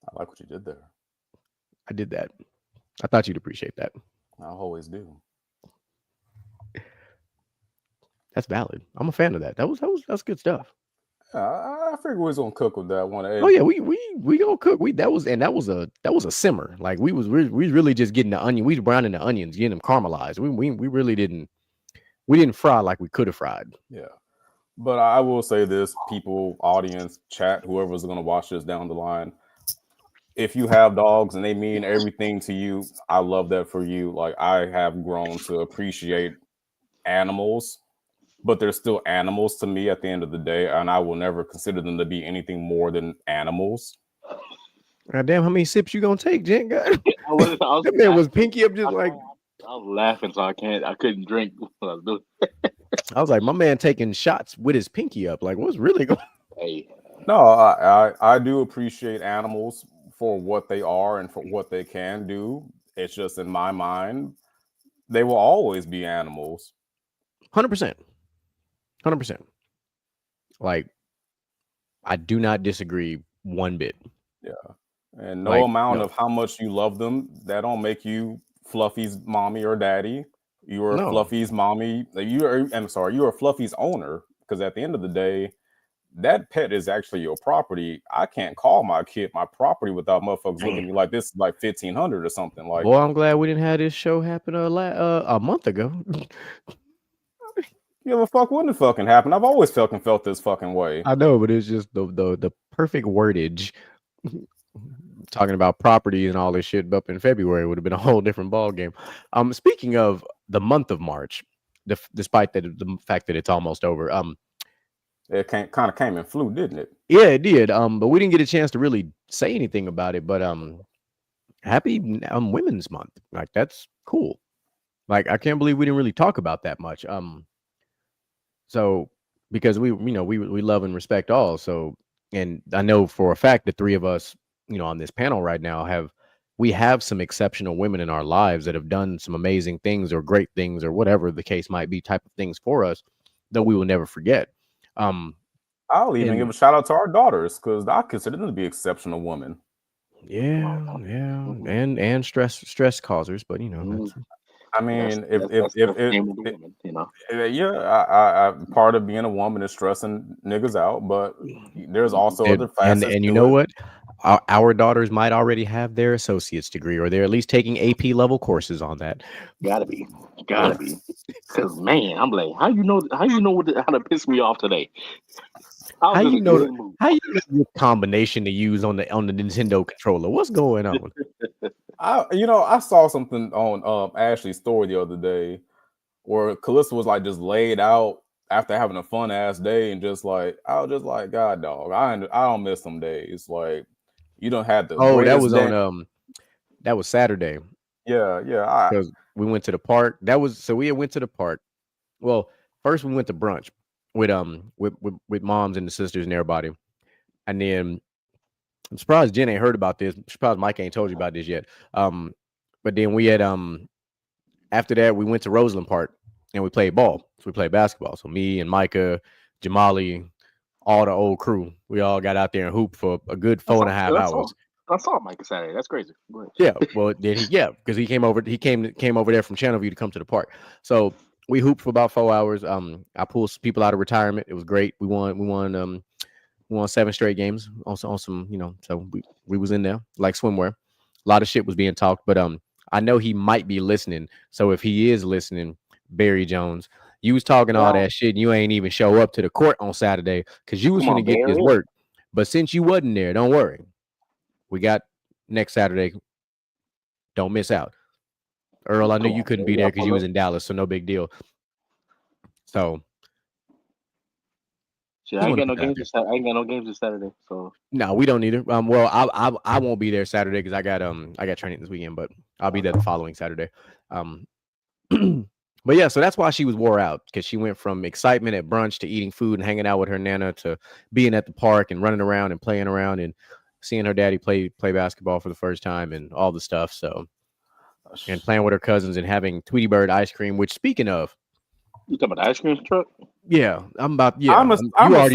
I like what you did there. I did that. I thought you'd appreciate that. I always do. That's valid. I'm a fan of that. That's good stuff. I figured we was gonna cook with that one. Oh yeah, we gonna cook. That was a simmer. Like we really just getting the onion. We was browning the onions, getting them caramelized. We really didn't fry like we could have fried. Yeah, but I will say this, people, audience, chat, whoever's gonna watch this down the line, if you have dogs and they mean everything to you, I love that for you. Like, I have grown to appreciate animals, but they're still animals to me at the end of the day, and I will never consider them to be anything more than animals. God damn, how many sips you gonna take, Jen? That man was pinky up, just like I was laughing, so I couldn't drink what I was doing. I was like, my man taking shots with his pinky up. Like, what's really going? Hey, no, I do appreciate animals for what they are and for what they can do. It's just, in my mind, they will always be animals. 100%. Like, I do not disagree one bit. Yeah, and no amount of how much you love them, that don't make you Fluffy's mommy or daddy. You are Fluffy's mommy. You are Fluffy's owner, because at the end of the day, that pet is actually your property. I can't call my kid my property without motherfuckers looking at me like this is like 1500 or something. Like, well, I'm glad we didn't have this show happen a month ago. You ever fuck wouldn't fucking happen? I've always felt this fucking way. I know, but it's just the perfect wordage. Talking about property and all this shit up in February would have been a whole different ball game. Speaking of the month of March, despite the fact that it's almost over, it kind of came and flew, didn't it? Yeah, it did. But we didn't get a chance to really say anything about it. But happy Women's Month. Like, that's cool. Like, I can't believe we didn't really talk about that much. So because we love and respect all. So, and I know for a fact the three of us, on this panel right now have some exceptional women in our lives that have done some amazing things or great things or whatever the case might be, type of things for us that we will never forget. I'll even give a shout out to our daughters, because I consider them to be exceptional women. Yeah, and stress causers, but that's, I mean, part of being a woman is stressing niggas out, but there's also other facets. And you know what? Our daughters might already have their associate's degree, or they're at least taking AP level courses on that. Gotta be. Because man, I'm like, how you know how to piss me off today? How you know the combination to use on the Nintendo controller? What's going on? I saw something on Ashley's story the other day where Calista was like just laid out after having a fun ass day, and just like, I was just like, God dog, I don't miss some days. Like, you don't have to. Oh, that was that was Saturday. Yeah. Because we went to the park. We went to the park. Well, first we went to brunch with moms and the sisters and everybody, and then I'm surprised Jen ain't heard about this. I'm surprised Mike ain't told you about this yet. But then we had after that, we went to Roseland Park and we played ball. So we played basketball. So me and Micah, Jamali, all the old crew, we all got out there and hooped for a good 4.5 hours. I saw Micah Saturday. That's crazy. Yeah, well, then because he came over there from Channelview to come to the park. So we hooped for about 4 hours. I pulled some people out of retirement. It was great. We won 7 straight games on some, so we was in there like swimwear. A lot of shit was being talked, but I know he might be listening. So if he is listening, Barry Jones, you was talking all that shit and you ain't even show up to the court on Saturday because you was going to get this work. But since you wasn't there, don't worry. We got next Saturday. Don't miss out. Earl, I knew you couldn't be there because you was in Dallas, so no big deal. So I ain't got no games this Saturday. So no, we don't either. Well, I won't be there Saturday because I got training this weekend, but I'll be there the following Saturday. But yeah, so that's why she was wore out, because she went from excitement at brunch to eating food and hanging out with her nana to being at the park and running around and playing around and seeing her daddy play basketball for the first time and all the stuff. So, and playing with her cousins and having Tweety Bird ice cream, which, speaking of, you talking about the ice cream truck? Yeah, I'm about. Yeah, I already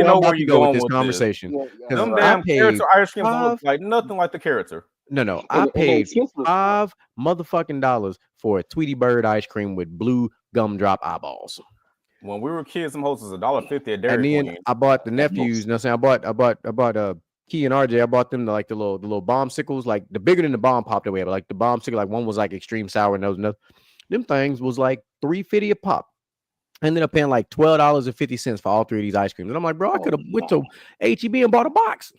know where you go with this conversation. Because them damn character ice creams don't look like nothing like the character. No, I paid $5 motherfucking for a Tweety Bird ice cream with blue gumdrop eyeballs. When we were kids, some hosts was $1.50 at Dairy Queen. And then I bought the nephews. You know what I'm saying? I bought Key and RJ. I bought them the little bombsicles, like the bigger than the bomb pop that we have. Like the bombsicle, like one was like extreme sour nose. Them things was like $3.50 a pop. I ended up paying like $12.50 for all 3 of these ice creams. And I'm like, bro, I could have went to HEB and bought a box.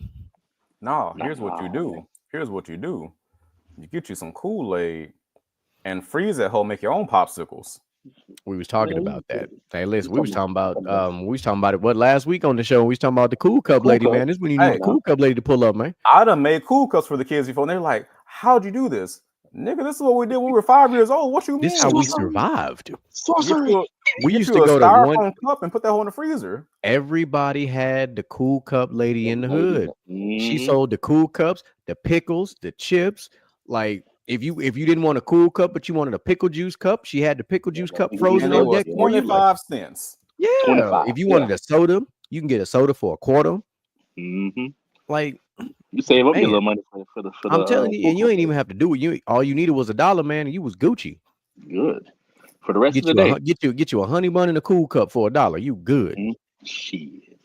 No, here's what you do. You get you some Kool-Aid and freeze that whole, make your own popsicles. We was talking about that. Hey, listen, we was talking about it last week on the show. We was talking about the Cool Cup lady, man. This is when you need a Cool Cup lady to pull up, man. I done made Cool Cups for the kids before, and they're like, how'd you do this? Nigga, this is what we did when we were 5 years old. What you mean? This is how we survived. We used to go to one cup and put that hole in the freezer. Everybody had the Cool Cup lady in the hood. She sold the Cool Cups, the pickles, the chips. Like if you didn't want a Cool Cup but you wanted a pickle juice cup, she had the pickle juice cup frozen on deck. 25 cents. Yeah. 25, if you wanted a soda, you can get a soda for $0.25. Like, you save up your little money for the. I'm telling you, and you ain't even have to do it. All you needed was $1, man, and you was Gucci. Good for the rest of the day. Get you a honey bun and a Cool Cup for $1. You good? Shit.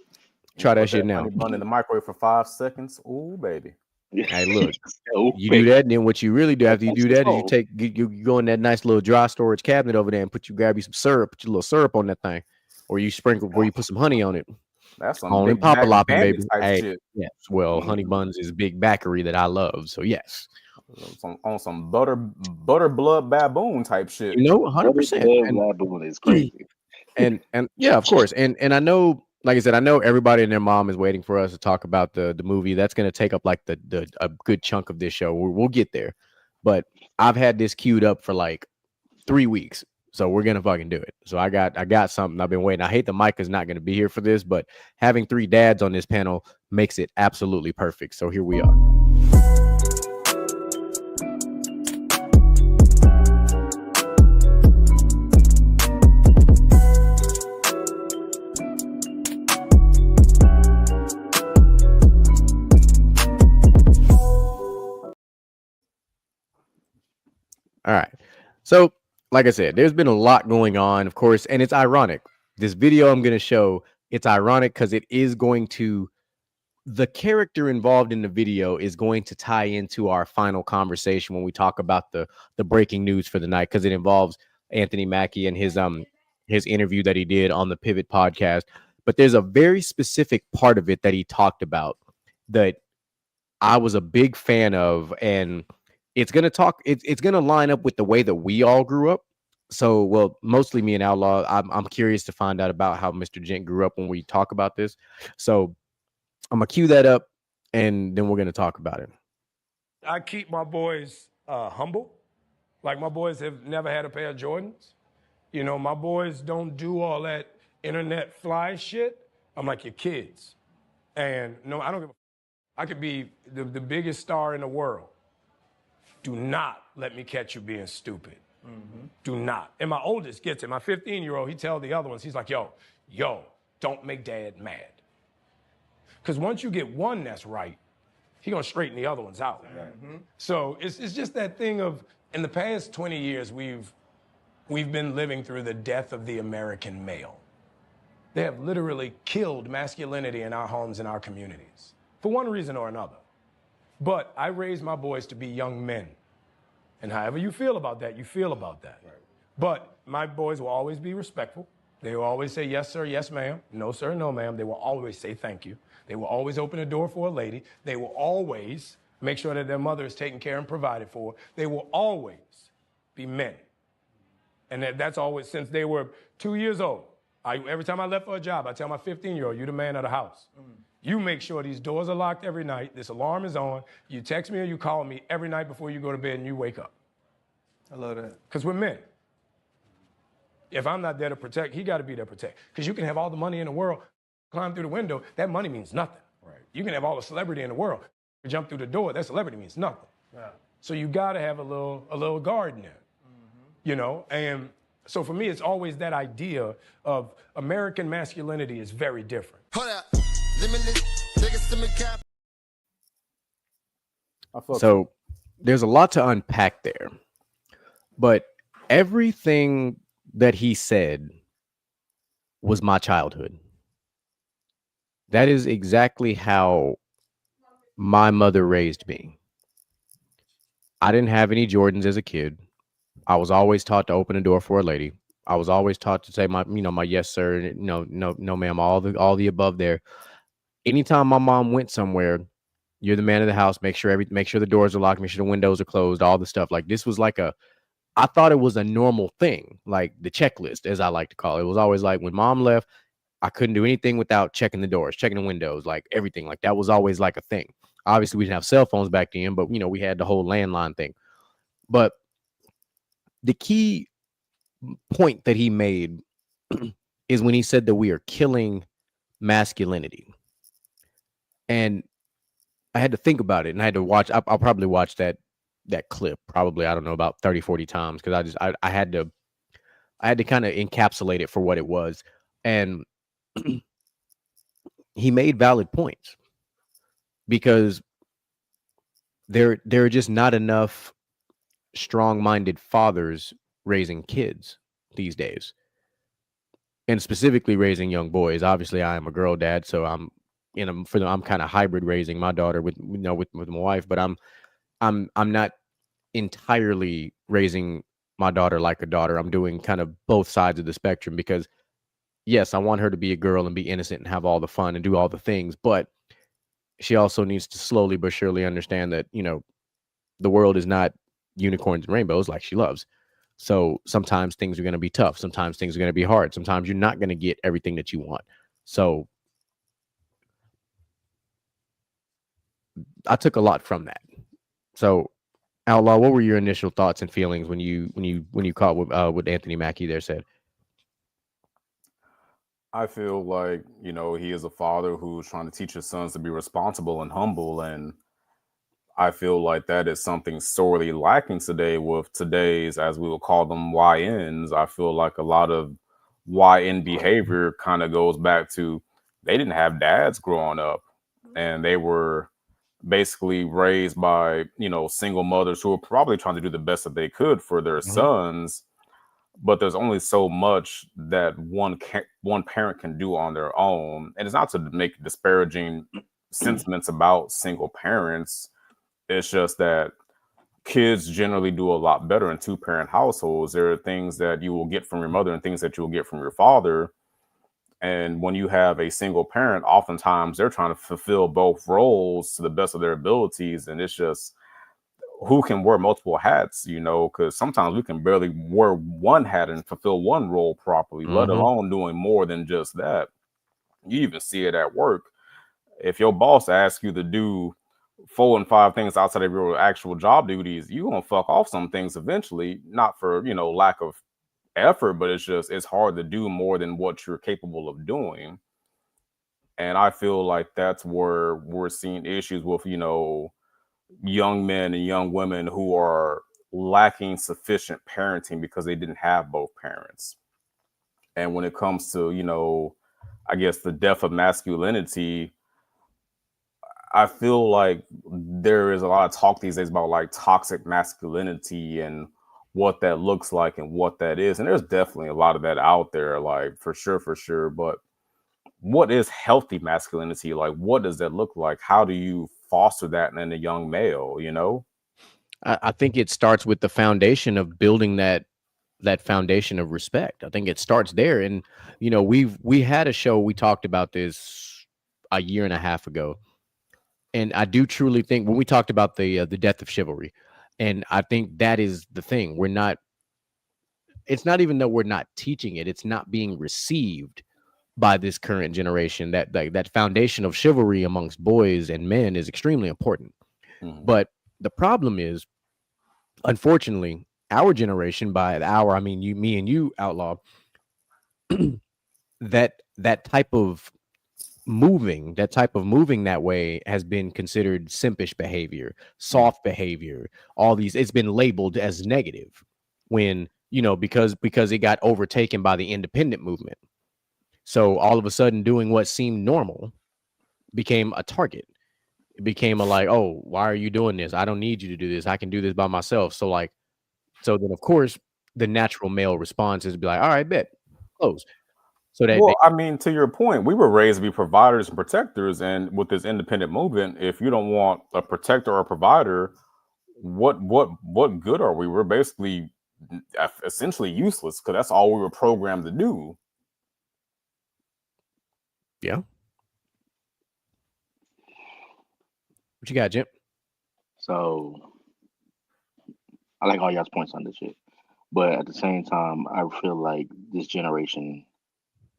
Try that shit now. Honey bun in the microwave for 5 seconds. Ooh, baby. Hey, look, you do that, and then what you really do after you do that is you go in that nice little dry storage cabinet over there and grab you some syrup, put your little syrup on that thing, or you put some honey on it. That's some on Papa Loppin', baby. Hey, shit. Yes. Well, honey buns is big backery that I love. So yes. On some butter blood baboon type shit. 100%. Baboon is crazy. And yeah, of course. And I know, like I said, I know everybody and their mom is waiting for us to talk about the movie. That's going to take up like a good chunk of this show. We'll get there. But I've had this queued up for like 3 weeks. So we're gonna fucking do it. So I got something I've been waiting. I hate the mic is not gonna be here for this, but having 3 dads on this panel makes it absolutely perfect. So here we are. All right. So like I said, there's been a lot going on, of course, and it's ironic. This video I'm going to show, it's ironic because it is going to, the character involved in the video is going to tie into our final conversation when we talk about the breaking news for the night, because it involves Anthony Mackie and his interview that he did on the Pivot podcast. But there's a very specific part of it that he talked about that I was a big fan of, and it's going to line up with the way that we all grew up. So, well, mostly me and Outlaw. I'm curious to find out about how Mr. Gent grew up when we talk about this. So I'm going to cue that up, and then we're going to talk about it. I keep my boys humble. Like, my boys have never had a pair of Jordans. You know, my boys don't do all that internet fly shit. I'm like your kids. And no, I don't give a I could be the biggest star in the world. Do not let me catch you being stupid. Do not. And my oldest gets it. My 15-year-old, he tells the other ones, he's like, yo, don't make dad mad. Because once you get one that's right, he gonna straighten the other ones out. So it's just that thing of, in the past 20 years, we've been living through the death of the American male. They have literally killed masculinity in our homes and our communities, for one reason or another. But I raised my boys to be young men. And however you feel about that, you feel about that. Right. But my boys will always be respectful. They will always say, yes, sir, yes, ma'am. No, sir, no, ma'am. They will always say thank you. They will always open a door for a lady. They will always make sure that their mother is taken care and provided for. They will always be men. And that's always, since they were 2 years old. Every time I left for a job, I tell my 15-year-old, you're the man of the house. You make sure these doors are locked every night, this alarm is on, you text me or you call me every night before you go to bed and you wake up. I love that. Because we're men. If I'm not there to protect, he got to be there to protect. Because you can have all the money in the world, climb through the window, that money means nothing. Right. You can have all the celebrity in the world, jump through the door, that celebrity means nothing. Yeah. So you got to have a little guard in there, you know? And so for me, it's always that idea of American masculinity is very different. So there's a lot to unpack there, but everything that he said was my childhood. That is exactly how my mother raised me. I didn't have any Jordans as a kid. I was always taught to open a door for a lady. I was always taught to say my yes sir, no ma'am, all the above there. Anytime my mom went somewhere, you're the man of the house. Make sure the doors are locked. Make sure the windows are closed. All the stuff. Like, this was like I thought it was a normal thing, like the checklist, as I like to call it. It was always like, when mom left, I couldn't do anything without checking the doors, checking the windows, like everything. Like, that was always like a thing. Obviously, we didn't have cell phones back then, but we had the whole landline thing. But the key point that he made is when he said that we are killing masculinity. And I had to think about it, and I had to watch. I'll probably watch that clip probably, I don't know, about 30, 40 times, because I had to kind of encapsulate it for what it was. And he made valid points, because there are just not enough strong-minded fathers raising kids these days, and specifically raising young boys. Obviously, I am a girl dad, so I'm kind of hybrid raising my daughter with my wife, but I'm not entirely raising my daughter like a daughter. I'm doing kind of both sides of the spectrum, because yes, I want her to be a girl and be innocent and have all the fun and do all the things, but she also needs to slowly but surely understand that, the world is not unicorns and rainbows like she loves. So sometimes things are going to be tough. Sometimes things are going to be hard. Sometimes you're not going to get everything that you want. So I took a lot from that. So, Outlaw, what were your initial thoughts and feelings when you caught what Anthony Mackie there said? I feel like, he is a father who's trying to teach his sons to be responsible and humble. And I feel like that is something sorely lacking today with today's, as we will call them, YNs. I feel like a lot of YN behavior kind of goes back to, they didn't have dads growing up, and they were basically raised by, single mothers who were probably trying to do the best that they could for their sons. But there's only so much that one parent can do on their own. And it's not to make disparaging sentiments about single parents. It's just that kids generally do a lot better in two-parent households. There are things that you will get from your mother and things that you will get from your father. And when you have a single parent, oftentimes they're trying to fulfill both roles to the best of their abilities. And it's just, who can wear multiple hats, because sometimes we can barely wear one hat and fulfill one role properly, let alone doing more than just that. You even see it at work. If your boss asks you to do 4 and 5 things outside of your actual job duties, you're going to fuck off some things eventually, not for, lack of effort, but it's hard to do more than what you're capable of doing. And I feel like that's where we're seeing issues with, young men and young women who are lacking sufficient parenting because they didn't have both parents. And when it comes to, I guess the death of masculinity, I feel like there is a lot of talk these days about like toxic masculinity and what that looks like and what that is. And there's definitely a lot of that out there, like for sure. But what is healthy masculinity? Like, what does that look like? How do you foster that in a young male, I think it starts with the foundation of building that foundation of respect. I think it starts there. And, we had a show, we talked about this a year and a half ago. And I do truly think when we talked about the death of chivalry, and I think that is the thing. It's not even that we're not teaching it. It's not being received by this current generation. That foundation of chivalry amongst boys and men is extremely important. Mm-hmm. But the problem is, unfortunately, our generation, by our, I mean, me and you, Outlaw, that type of moving that way has been considered simpish behavior, soft behavior, all these. It's been labeled as negative when, because it got overtaken by the independent movement. So all of a sudden doing what seemed normal became a target. It became a like, oh, why are you doing this? I don't need you to do this. I can do this by myself. So then of course the natural male response is to be like, all right, bet, close. So I mean, to your point, we were raised to be providers and protectors, and with this independent movement, if you don't want a protector or a provider, what good are we? We're basically essentially useless because that's all we were programmed to do. Yeah. What you got, Jim? So I like all y'all's points on this shit, but at the same time, I feel like this generation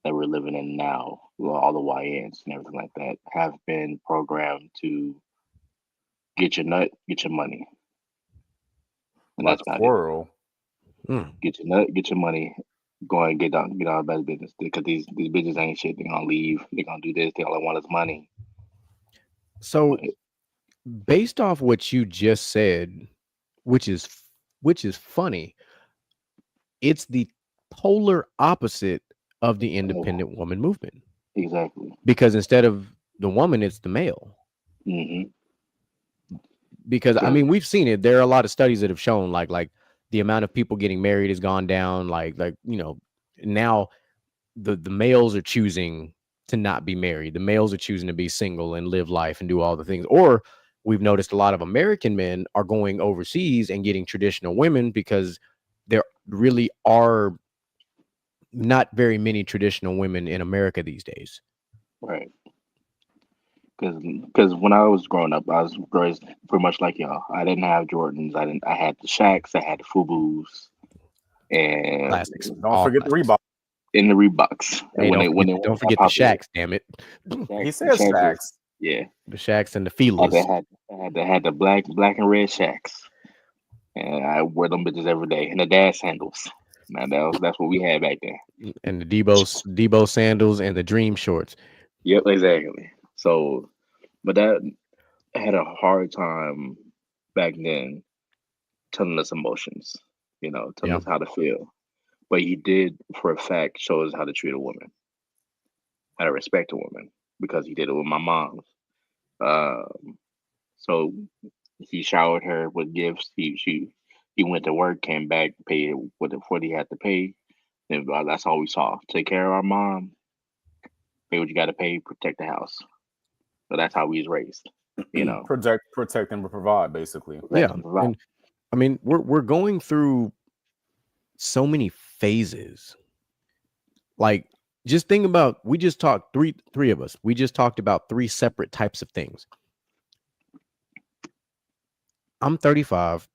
that we're living in now, all the YNs and everything like that, have been programmed to get your nut, get your money, and Like that's about squirrel. it. Get your nut, get your money, go and get out of bad business because these bitches ain't shit. They're gonna leave. They're gonna do this. They all want is money. So, based off what you just said, which is funny, it's the polar opposite of the independent woman movement. Exactly. Because instead of the woman, it's the male. Mm-hmm. Because I mean, we've seen it. There are a lot of studies that have shown like the amount of people getting married has gone down. Like now the males are choosing to not be married. The males are choosing to be single and live life and do all the things. Or we've noticed a lot of American men are going overseas and getting traditional women because there really are not very many traditional women in America these days. Right. Because when I was growing up, I was raised pretty much like y'all. I didn't have Jordans. I had the Shaqs. I had the Fubus. And classics. Don't forget the Reebok. In the Reeboks. Hey, don't forget the Shaqs, damn it. He says Shaqs. Yeah. The Shaqs and the Feelers. I had the black and red Shaqs. And I wear them bitches every day. And the dad sandals. Now that's what we had back then. And the Debo sandals and the Dream shorts. Yep, exactly. So, but that had a hard time back then telling us emotions, telling us how to feel. But he did, for a fact, show us how to treat a woman, how to respect a woman, because he did it with my mom. So he showered her with gifts. He went to work, came back, paid what he had to pay. And that's all we saw. Take care of our mom, pay what you got to pay, protect the house. So that's how we was raised, protect and provide, basically. And I mean, we're going through so many phases. Like, just think about, we just talked three of us. We just talked about three separate types of things. I'm 35.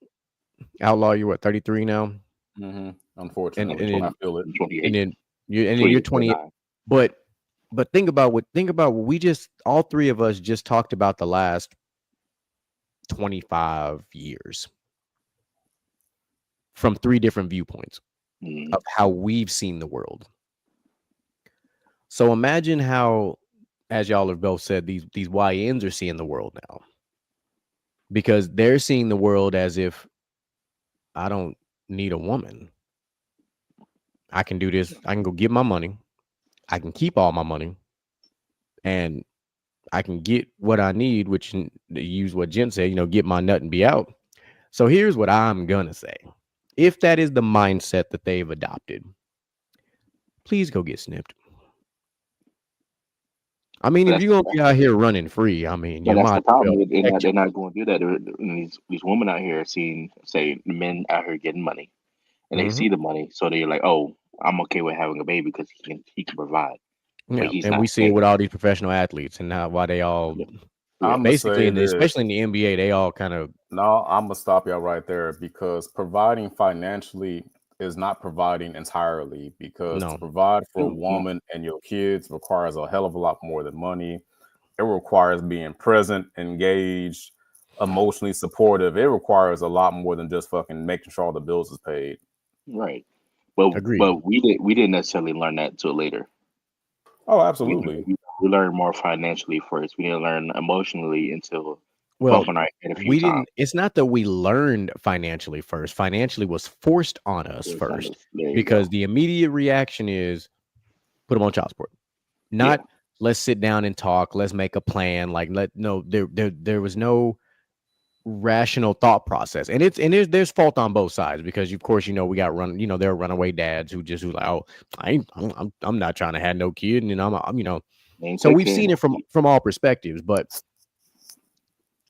Outlaw, you're what, 33 now? Mm-hmm. Unfortunately, I feel it. And then you're 28. But think about what we just, all three of us just talked about the last 25 years from three different viewpoints of how we've seen the world. So imagine how, as y'all have both said, these YNs are seeing the world now, because they're seeing the world as if I don't need a woman. I can do this. I can go get my money. I can keep all my money, and I can get what I need, which to use what Jen said, get my nut and be out. So here's what I'm gonna say. If that is the mindset that they've adopted, please go get snipped. I mean, if you're gonna be out here running free, I mean, But you that's the might as well problem. protect They're not going to do that. And these women out here seeing, say, the men out here getting money, and they see the money, so they're like, "Oh, I'm okay with having a baby because he can provide." But Yeah, he's and we not see it with saying, all these professional athletes and how why they all yeah, I'm gonna basically, say and especially this. in the NBA, they all kind of No, I'm gonna stop y'all right there because providing financially is not providing entirely. Because to no. provide for a no. woman and your kids requires a hell of a lot more than money. It requires being present, engaged, emotionally supportive. It requires a lot more than just fucking making sure all the bills is paid. Right. But Agreed. we didn't necessarily learn that till later. Oh, We absolutely. we learned more financially first. We didn't learn emotionally until Well, bumping our head a few we times. didn't. It's not that we learned financially first. Financially was forced on us It was on first this. There you because go. the immediate reaction is put them on child support. Yeah. Not let's sit down and talk. Let's make a plan. Like there was no rational thought process, and there's fault on both sides because of course we got there are runaway dads who like, oh, I'm not trying to have no kid, and I'm. Ain't So take we've care of seen no it from all perspectives, but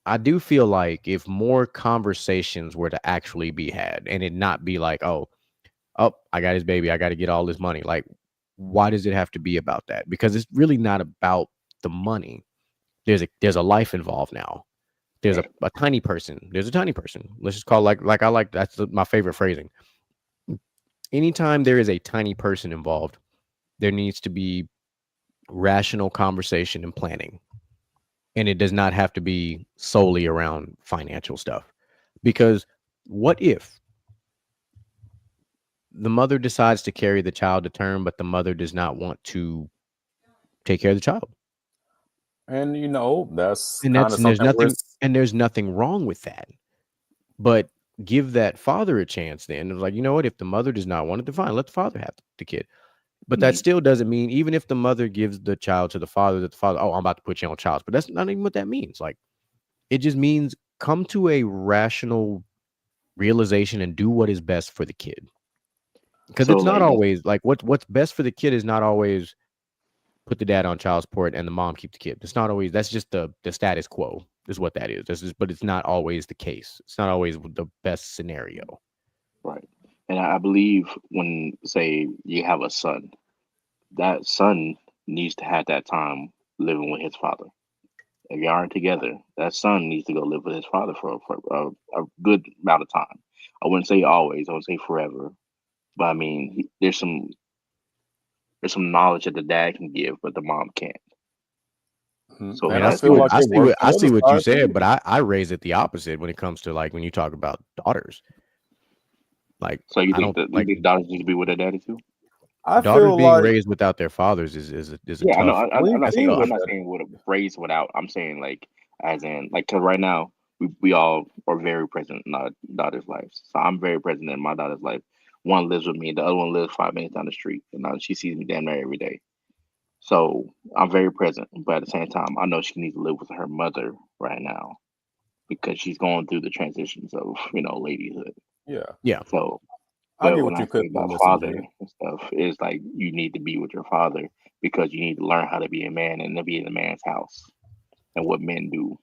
I do feel like if more conversations were to actually be had and it not be like, oh, I got his baby, I got to get all this money. Like, why does it have to be about that? Because it's really not about the money. There's a life involved now. There's right. a tiny person. There's a tiny person. Let's just call like I like that's my favorite phrasing. Anytime there is a tiny person involved, there needs to be rational conversation and planning. And it does not have to be solely around financial stuff. Because what if the mother decides to carry the child to term, but the mother does not want to take care of the child? And that's And kind that's of and there's something where nothing wrong with that. But give that father a chance then. It's like, you know what? If the mother does not want it, then fine, let the father have the kid. But that Mhm. still doesn't mean, even if the mother gives the child to the father, that the father, oh, I'm about to put you on child support. That's not even what that means. Like, it just means come to a rational realization and do what is best for the kid. Because So it's not like that's always like what's best for the kid is not always put the dad on child support and the mom keep the kid. It's not always, that's just the status quo is what that is. But it's not always the case. It's not always the best scenario. right. And I believe when say you have a son, that son needs to have that time living with his father. If you aren't together, that son needs to go live with his father for a good amount of time. I wouldn't say always. I would say forever. But I mean, there's some knowledge that the dad can give, but the mom can't. So And and I I that's see feel what what like it works I both see what you sides said, too. but I raise it the opposite when it comes to like when you talk about daughters. Like so you I think don't that you like think daughters need to be with their daddy too? I daughters feel being like raised without their fathers is a Yeah, I know. tough. I'm not That's saying I'm tough. not saying with a raised without. I'm saying like as in like because right now we all are very present in our daughter's lives. So I'm very present in my daughter's life. One lives with me, the other one lives 5 minutes down the street, and she sees me damn near every day. So I'm very present, but at the same time, I know she needs to live with her mother right now because she's going through the transitions of ladyhood. yeah, Yeah. So, I but get when what I you say could do, about Mr. father J. and stuff, it's like you need to be with your father because you need to learn how to be a man and to be in a man's house and what men do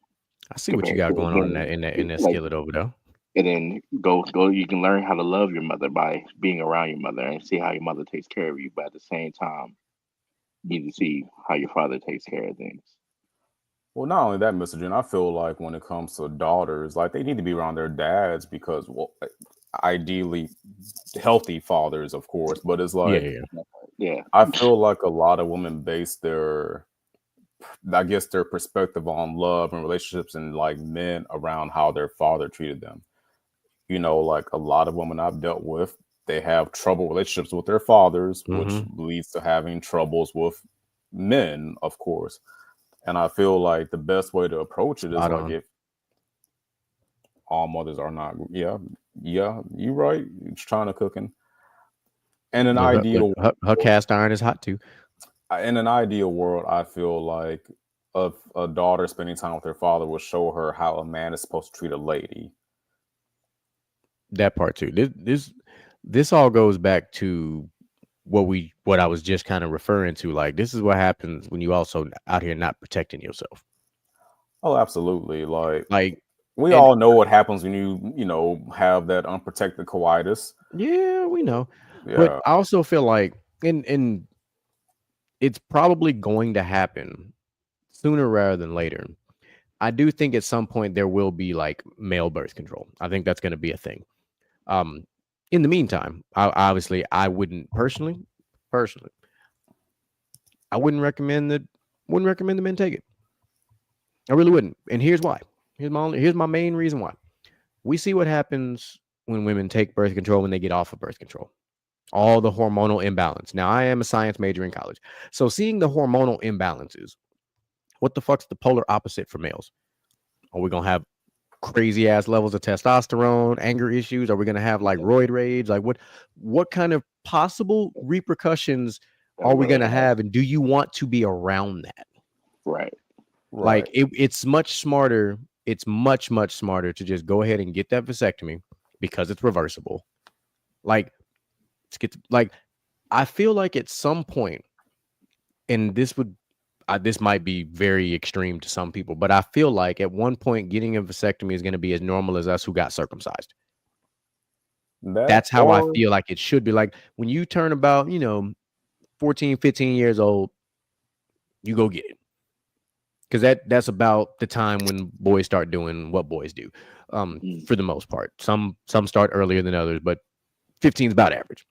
I see what you compared got to a going on in woman. that Like, skillet over there. and then go. You can learn how to love your mother by being around your mother and see how your mother takes care of you. But at the same time, you need to see how your father takes care of things. Well, not only that, Mr. Jen, I feel like when it comes to daughters, like they need to be around their dads because, well, ideally healthy fathers, of course. But it's Yeah, like yeah. Yeah, I feel like a lot of women base I guess, their perspective on love and relationships and like men around how their father treated them. Like a lot of women I've dealt with, they have trouble relationships with their fathers, which Mm-hmm. leads to having troubles with men, of course. And I feel like the best way to approach it is Spot like on. if all mothers are not, yeah, Yeah, you're right. It's trying to cooking. In an Look, ideal her cast iron is hot too. in an ideal world, I feel like a daughter spending time with her father will show her how a man is supposed to treat a lady. That part too. This all goes back to what I was just kind of referring to. Like, this is what happens when you also out here not protecting yourself. Oh, absolutely. Like we all know what happens when you have that unprotected coitus. Yeah, we know. Yeah. But I also feel like and it's probably going to happen sooner rather than later. I do think at some point there will be like male birth control. I think that's going to be a thing. In the meantime, I wouldn't personally, I wouldn't recommend the men take it. I really wouldn't. And here's why. Here's my main reason why. We see what happens when women take birth control when they get off of birth control. All the hormonal imbalance. Now, I am a science major in college. So seeing the hormonal imbalances, what the fuck's the polar opposite for males? Are we going to have crazy ass levels of testosterone, anger issues? Are we going to have like roid rage? Like what kind of possible repercussions are we going to have? And do you want to be around that? Right. Like it's much smarter. It's much smarter to just go ahead and get that vasectomy because it's reversible. Like, I feel like at some point, and this might be very extreme to some people, but I feel like at one point getting a vasectomy is going to be as normal as us who got circumcised. That's how I feel like it should be. Like when you turn about, 14, 15 years old, you go get it. Because that's about the time when boys start doing what boys do, for the most part. Some start earlier than others, but 15 is about average.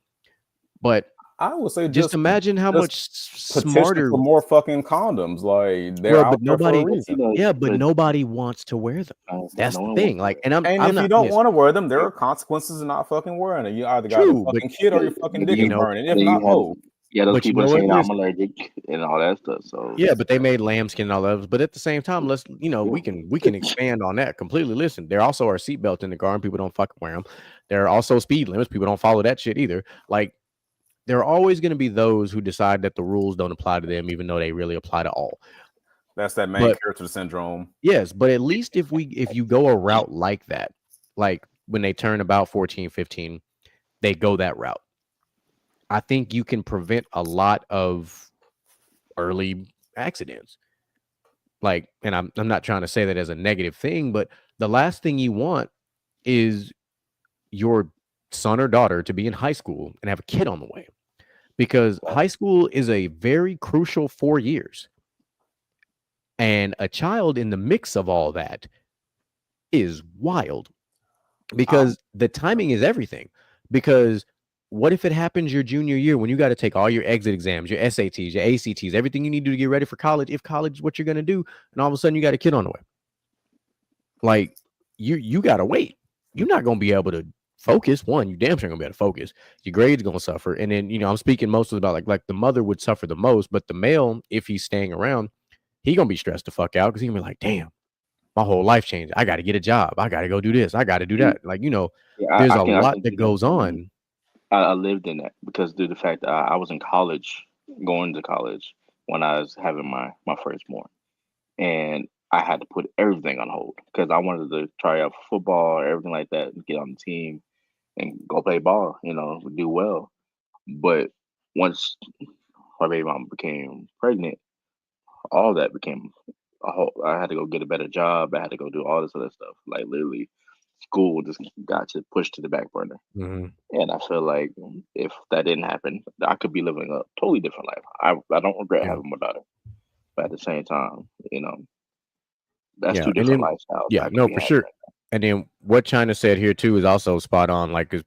But I would say just imagine how much smarter for more fucking condoms. Like they're out there for a reason. But nobody wants to wear them. That's the thing. Like, and if you don't want to wear them, there are consequences of not fucking wearing it. You either got a fucking kid or your fucking dick is burning. If not, both. Yeah, those people saying I'm allergic and all that stuff. So yeah, but they made lambskin and all that. But at the same time, let's we can expand on that completely. Listen, there also are seatbelts in the car and people don't fucking wear them. There are also speed limits. People don't follow that shit either. Like, there are always going to be those who decide that the rules don't apply to them, even though they really apply to all. That's that main character syndrome. Yes, but at least if you go a route like that, like when they turn about 14, 15, they go that route. I think you can prevent a lot of early accidents. Like, and I'm not trying to say that as a negative thing, but the last thing you want is your son or daughter to be in high school and have a kid on the way, because high school is a very crucial 4 years. And a child in the mix of all that is wild, because the timing is everything. Because what if it happens your junior year when you got to take all your exit exams, your SATs, your ACTs, everything you need to get ready for college, if college is what you're going to do, and all of a sudden you got a kid on the way? Like, you got to wait. You're not going to be able to focus. One, you damn sure going to be able to focus. Your grade's going to suffer. And then, I'm speaking mostly about like the mother would suffer the most, but the male, if he's staying around, he going to be stressed the fuck out, because he going to be like, damn, my whole life changed. I got to get a job. I got to go do this. I got to do that. Like, there's a lot that goes on. I lived in that because due to the fact that I was in college, going to college when I was having my firstborn, and I had to put everything on hold because I wanted to try out for football or everything like that, and get on the team and go play ball, do well. But once my baby mom became pregnant, all that became a whole. I had to go get a better job. I had to go do all this other stuff. Like literally, school just got pushed to the back burner. Mm-hmm. And I feel like if that didn't happen, I could be living a totally different life. I don't regret having my daughter, but at the same time, that's two different lifestyles. Yeah, no, for sure. And then what China said here too is also spot on. Like, because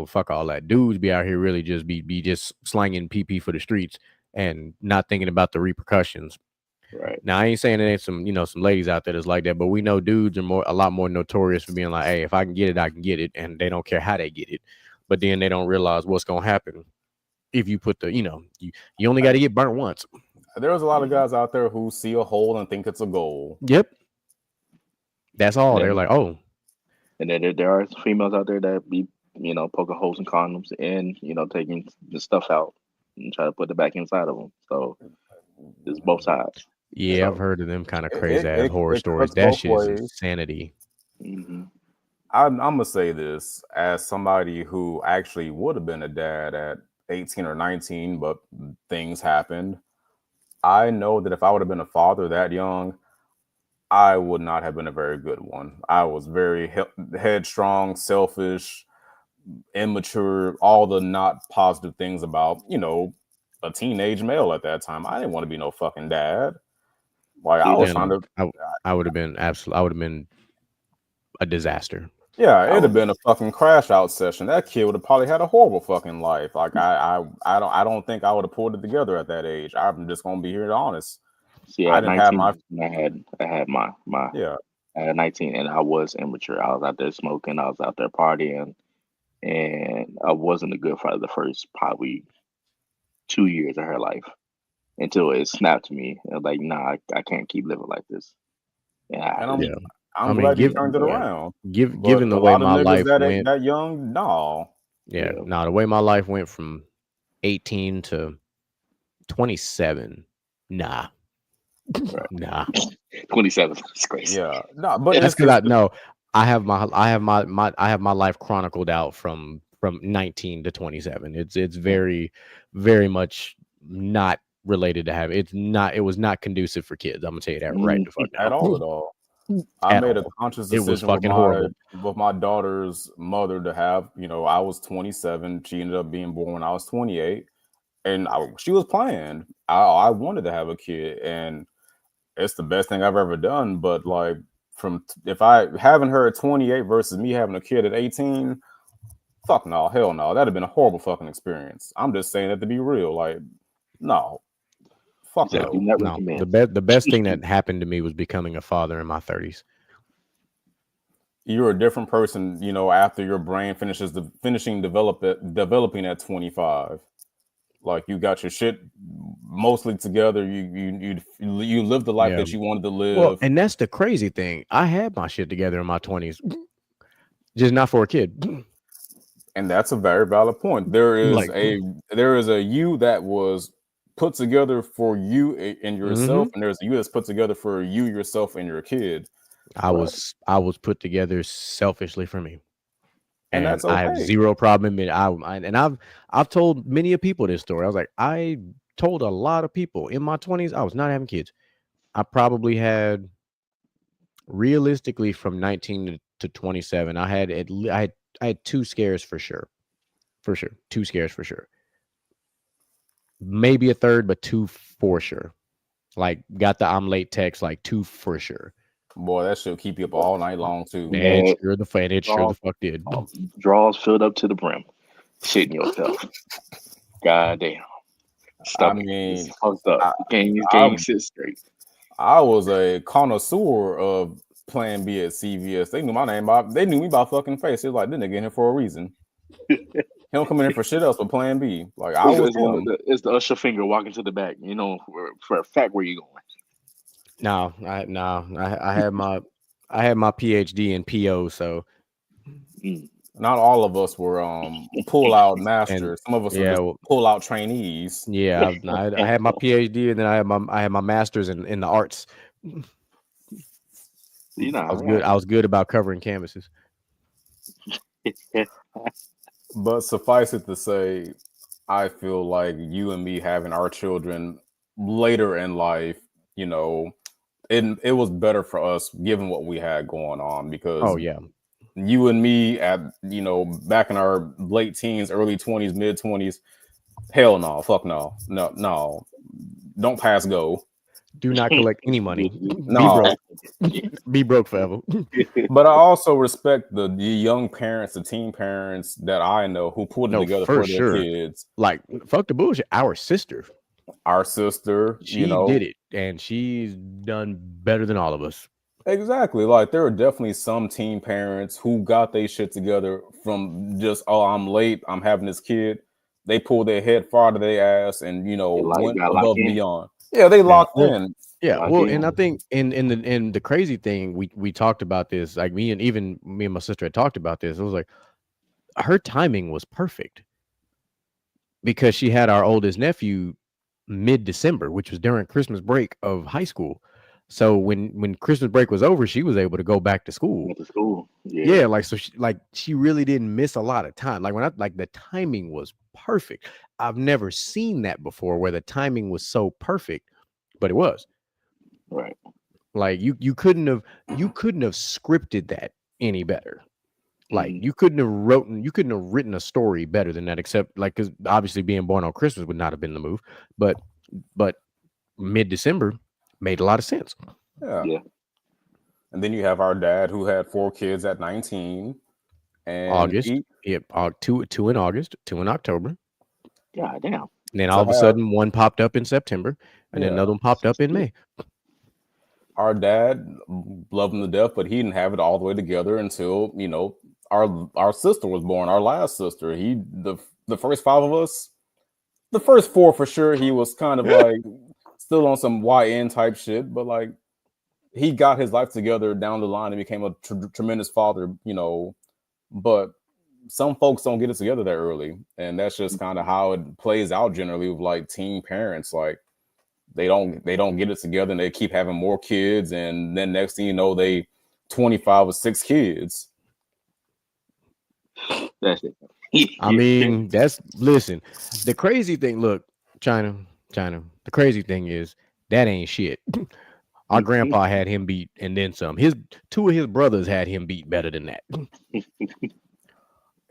fuck all that. Dudes be out here really just be just slanging PP for the streets and not thinking about the repercussions. Right. Now, I ain't saying there ain't some ladies out there that's like that, but we know dudes are a lot more notorious for being like, hey, if I can get it, I can get it. And they don't care how they get it. But then they don't realize what's going to happen if you put you only got to get burnt once. There's a lot of guys out there who see a hole and think it's a goal. Yep. That's all. Yeah. They're like, oh, And then there are females out there that be, poking holes in condoms and, taking the stuff out and try to put it back inside of them. So it's both sides. Yeah, So, I've heard of them kind of crazy ass it, horror it stories. cuts That both shit is ways. insanity. mm-hmm. I'm gonna say this as somebody who actually would have been a dad at 18 or 19, but things happened. I know that if I would have been a father that young, I would not have been a very good one. I was very headstrong, selfish, immature, all the not positive things about, a teenage male at that time. I didn't want to be no fucking dad. Like I was trying to. I would have been I would have been a disaster. Yeah, it'd have been a fucking crash out session. That kid would have probably had a horrible fucking life. Like I don't think I would have pulled it together at that age. I'm just gonna be here honest. See, I at didn't 19, have I had my yeah. At 19, and I was immature. I was out there smoking. I was out there partying, and I wasn't a good father the first probably 2 years of her life until it snapped to me. I was like, nah, I can't keep living like this. And I'm glad you turned it around. Given the way my life went, that young, no. Yeah, no, the way my life went from 18 to 27, nah. 27 is crazy. Yeah, no, but that's because I have my life chronicled out from 19 to 27. It's very, very much not related to have it was not conducive for kids. I'm gonna tell you that right the fuck now. At all. I made a conscious decision. It was fucking horrible. With my daughter's mother to have, I was 27. She ended up being born when I was 28, and she was planned. I wanted to have a kid, and it's the best thing I've ever done. But like, if I having her at 28 versus me having a kid at 18, fuck no, hell no, that'd have been a horrible fucking experience. I'm just saying that to be real. Like, no. Fuck no. The best thing that happened to me was becoming a father in my 30s. You're a different person, after your brain developing at 25. Like you got your shit mostly together. You lived the life that you wanted to live. Well, and that's the crazy thing. I had my shit together in my 20s, just not for a kid. And that's a very valid point. There is a you that was put together for you and yourself, and there's a you that's put together for you, yourself, and your kid. I was put together selfishly for me, and that's okay. I have zero problem in it. I've told many of people this story. I was like, I told a lot of people in my 20s I was not having kids. I probably had, realistically, from 19 to 27, I had 2 scares for sure, 2 scares for sure. Maybe a third, but 2 for sure. Like, got the I'm late text, like 2 for sure. Boy, that should keep you up all night long too. Man, it sure the fuck did. Draws filled up to the brim. Shitting yourself. God damn. I mean, can't sit straight. I was a connoisseur of Plan B at CVS. They knew my name. They knew me by fucking face. It was like, this nigga in here for a reason. He don't come in here for shit else but Plan B. Like I was him. It's the usher finger walking to the back. For a fact where you going. No, I had my PhD in PO, so not all of us were pull out masters. Some of us were pull out trainees. Yeah, I had my PhD, and then I had my master's in the arts. I was good about covering canvases. But suffice it to say, I feel like you and me having our children later in life, it was better for us given what we had going on, because you and me at back in our late teens, early 20s, mid 20s, hell no, fuck no, don't pass go. Do not collect any money. No. Be broke forever. But I also respect the young parents, the teen parents that I know who pulled it together for their kids. Like, fuck the bullshit. Our sister, she did it, and she's done better than all of us. Exactly. Like, there are definitely some teen parents who got their shit together from just, I'm late, I'm having this kid. They pulled their head far to their ass and went above and beyond. Yeah, they locked in. Yeah, well, and I think in the crazy thing, we talked about this, like me and my sister had talked about this. It was like her timing was perfect because she had our oldest nephew mid-December, which was during Christmas break of high school. So when Christmas break was over, she was able to go back to school. Went to school. Yeah, like so she really didn't miss a lot of time. Like the timing was perfect. I've never seen that before where the timing was so perfect, but it was. Right. Like you couldn't have scripted that any better. Like you couldn't have written a story better than that, except like because obviously being born on Christmas would not have been the move, but mid-December made a lot of sense. Yeah. And then you have our dad who had 4 kids at 19. And August. Two in August, 2 in October. God damn. And then all of a sudden one popped up in September and then another one popped up in May. Our dad loved him to death, but he didn't have it all the way together until, our sister was born, our last sister. The first 5 of us, the first 4 for sure, he was kind of like still on some YN type shit, but like he got his life together down the line and became a tremendous father, but some folks don't get it together that early. And that's just kind of how it plays out generally with like teen parents. Like they don't get it together and they keep having more kids. And then next thing you know, they 25 with 6 kids. That's it. I mean, listen, the crazy thing, look, China, the crazy thing is that ain't shit. Our grandpa had him beat and then some. 2 of his brothers had him beat better than that.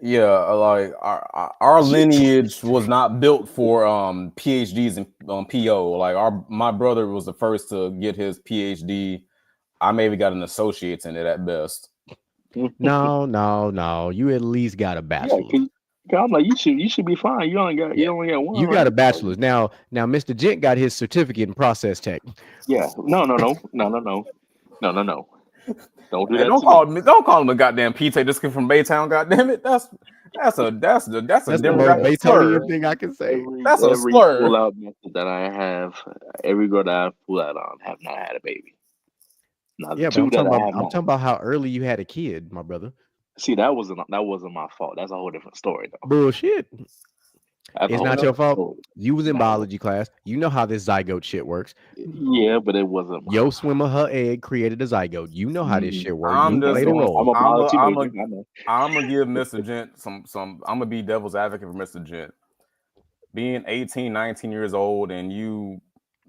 Yeah, like our lineage was not built for PhDs and PO. Like my brother was the first to get his PhD. I maybe got an associate's in it at best. No. You at least got a bachelor's. Yeah, I'm like, you should be fine. You only got one. You got a bachelor's. Now Mr. Gent got his certificate in process tech. Yeah. No. Don't do that. Don't call him a goddamn P-Tay just from Baytown. Goddamn it, that's a most Baytonian thing I can say. That's a slur. Pull out method that I have, every girl that I pull out on have not had a baby. Now, yeah, but I'm talking about how early you had a kid, my brother. See, that wasn't my fault. That's a whole different story, though. Bullshit. It's not your fault. You was in biology class. You know how this zygote shit works. Yeah, but it wasn't. Yo swimmer, her egg created a zygote. You know how this shit works. I'm gonna give Mr. Gent some. I'm gonna be devil's advocate for Mr. Gent. Being 18, 19 years old, and you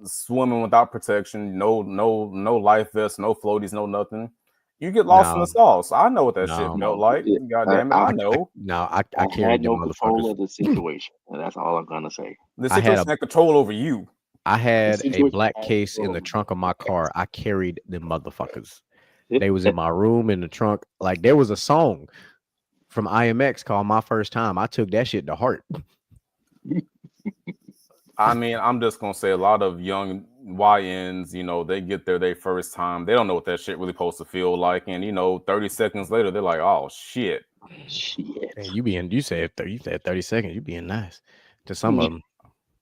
swimming without protection, no life vest, no floaties, no nothing. You get lost in the sauce. I know what that shit felt like. God damn it, I know. I carried no control of the situation, and that's all I'm gonna say. The situation had control over you. I had a black case in the trunk of my car. I carried the motherfuckers. They was in my room in the trunk. Like there was a song from IMX called "My First Time." I took that shit to heart. I mean, I'm just gonna say a lot of young YNs, they get there their first time. They don't know what that shit really supposed to feel like, and 30 seconds later, they're like, "Oh shit!" And you said 30 seconds. You being nice to some of them.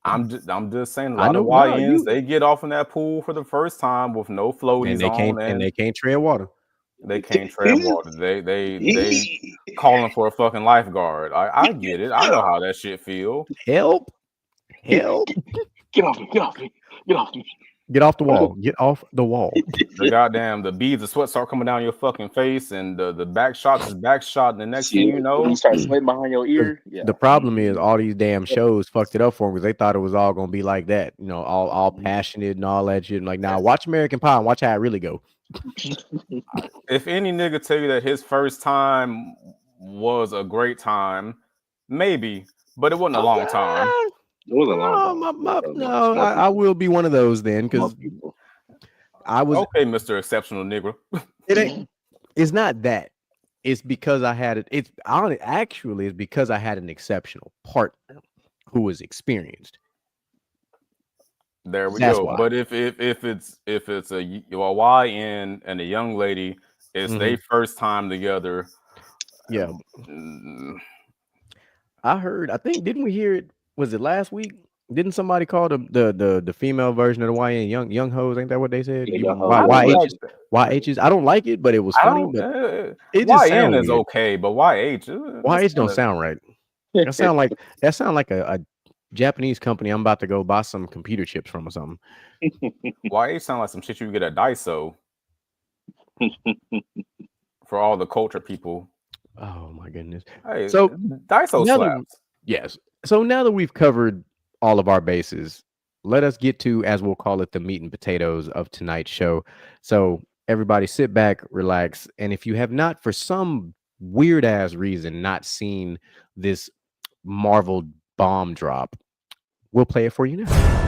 I'm just saying, a lot of YNs they get off in that pool for the first time with no floaties and they can't tread water. They can't tread water. They calling for a fucking lifeguard. I get it. I know how that shit feel. Help. Get off me. Get off the wall. Get off the wall. The beads of sweat start coming down your fucking face, and the back shot is back shot, and the next thing you know, you start sweating behind your ear. The problem is all these damn shows fucked it up for them because they thought it was all gonna be like that, all passionate and all that shit. Like, now watch American Pie and watch how it really go. If any nigga tell you that his first time was a great time, maybe, but it wasn't a long time. It was a long time. I will be one of those then because I was okay, Mr. Exceptional Negro. It's not that. It's because I had it. It's because I had an exceptional partner who was experienced. There we go. Why. But if it's a YN and a young lady, it's their first time together. Yeah. I think didn't we hear it? Was it last week Didn't somebody call the female version of the YN young hoes? Ain't that what they said? Yeah, You young I hoes. don't like YHs that. YHs. I don't like it, but it was I funny. don't. But it just YN sound is weird. okay, but YH, that's YH don't kind of sound right. That sound like a Japanese company. I'm about to go buy some computer chips from or something. YH sound like some shit you get at Daiso for all the culture people. Oh my goodness. Hey, So Daiso now slaps. yes. So now that we've covered all of our bases, let us get to, as we'll call it, the meat and potatoes of tonight's show. So everybody sit back, relax, and if you have not, for some weird ass reason, not seen this Marvel bomb drop, we'll play it for you now.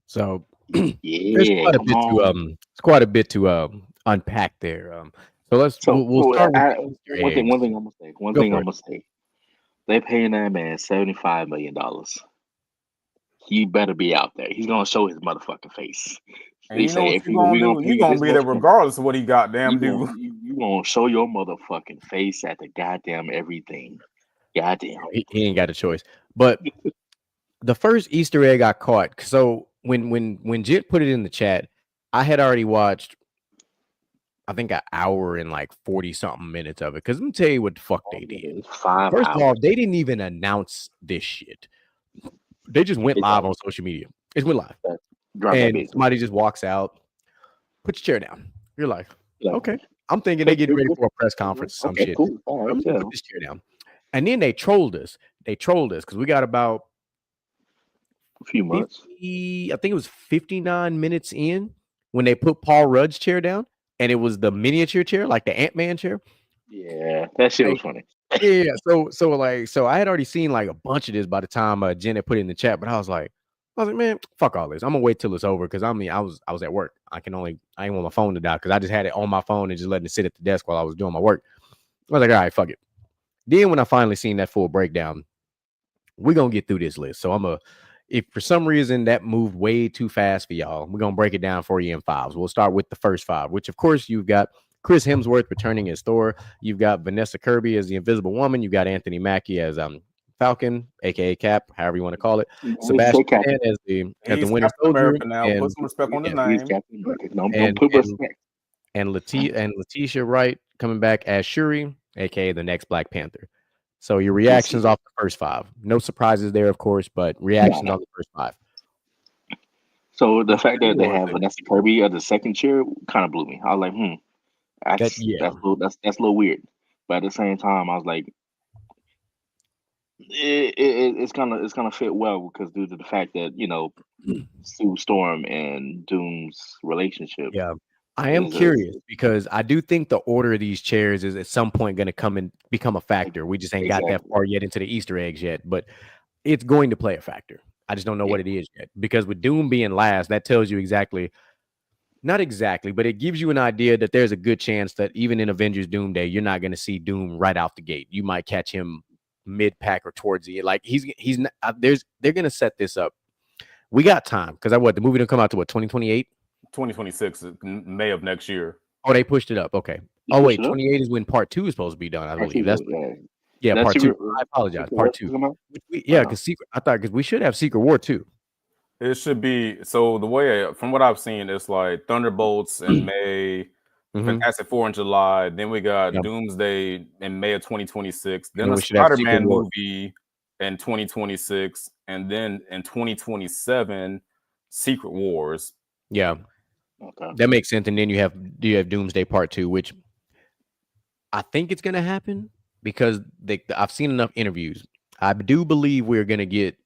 So there's Yeah, quite a come bit to on. it's quite a bit to unpack there. So we'll start with the Easter One thing. eggs. One thing I'm gonna say. One Go thing for I'm it. gonna say. They paying that man $75 million. He better be out there. He's gonna show his motherfucking face. And They you know say what if you we gonna gonna do? pay You you gonna this be much there money, regardless of what he goddamn do. you gonna show your motherfucking face at the goddamn everything. Goddamn. He ain't got a choice. But the first Easter egg I caught. So when Jit put it in the chat, I had already watched, I think, an hour and like 40 something minutes of it. Because let me tell you what the fuck they did. It's 5 hours. First of all, they didn't even announce this shit. They just went live on social media. It went live. Drop that And bitch. somebody just walks out, put your chair down. You're like, Yeah. okay. I'm thinking they getting ready for a press conference or some Okay, shit. cool. All right, I'm yeah. gonna put this chair down. And then they trolled us. Because we got about A few months. 50, I think it was 59 minutes in when they put Paul Rudd's chair down, and it was the miniature chair, like the Ant-Man chair. Yeah, that shit was funny. Yeah. So I had already seen like a bunch of this by the time Jen had put it in the chat, but I was like, man, fuck all this. I'm gonna wait till it's over because I was at work. I ain't want my phone to die because I just had it on my phone and just letting it sit at the desk while I was doing my work. I was like, all right, fuck it. Then when I finally seen that full breakdown, we're gonna get through this list. So if for some reason that moved way too fast for y'all, we're gonna break it down for you in fives. We'll start with the first five, which of course you've got Chris Hemsworth returning as Thor. You've got Vanessa Kirby as the Invisible Woman. You got Anthony Mackie as Falcon, aka Cap, however you want to call it. Sebastian Stan as the Winter Soldier. America now. Put some respect on his He's name. Captain America. Don't put respect. And Letitia Wright coming back as Shuri, aka the next Black Panther. So your reactions off the first five. No surprises there, of course, but reactions on the first five. So the fact that they have Vanessa Kirby as the second chair kind of blew me. I was like, that's a little weird. But at the same time, I was like, it's gonna fit well because due to the fact that Sue Storm and Doom's relationship. Yeah. I am curious because I do think the order of these chairs is at some point going to come and become a factor. We just ain't got that far yet into the Easter eggs yet, but it's going to play a factor. I just don't know what it is yet because with Doom being last, that tells you exactly Not exactly, but it gives you an idea that there's a good chance that even in Avengers Doomsday, you're not going to see Doom right out the gate. You might catch him mid pack or towards the end. Like he's not, they're going to set this up. We got time because the movie don't come out to 2028, 2026, May of next year. Oh, they pushed it up. Okay. Oh wait, 28 is when part 2 is supposed to be done. I believe that's part 2. I apologize. Part 2. Because we should have Secret War 2. It should be so. The way from what I've seen, it's like Thunderbolts in May, Fantastic Four in July. Then we got Doomsday in May of 2026. Then a Spider-Man movie in 2026, and then in 2027, Secret Wars. Yeah, that makes sense. And then you have Doomsday Part 2, which I think it's going to happen because I've seen enough interviews. I do believe we're gonna get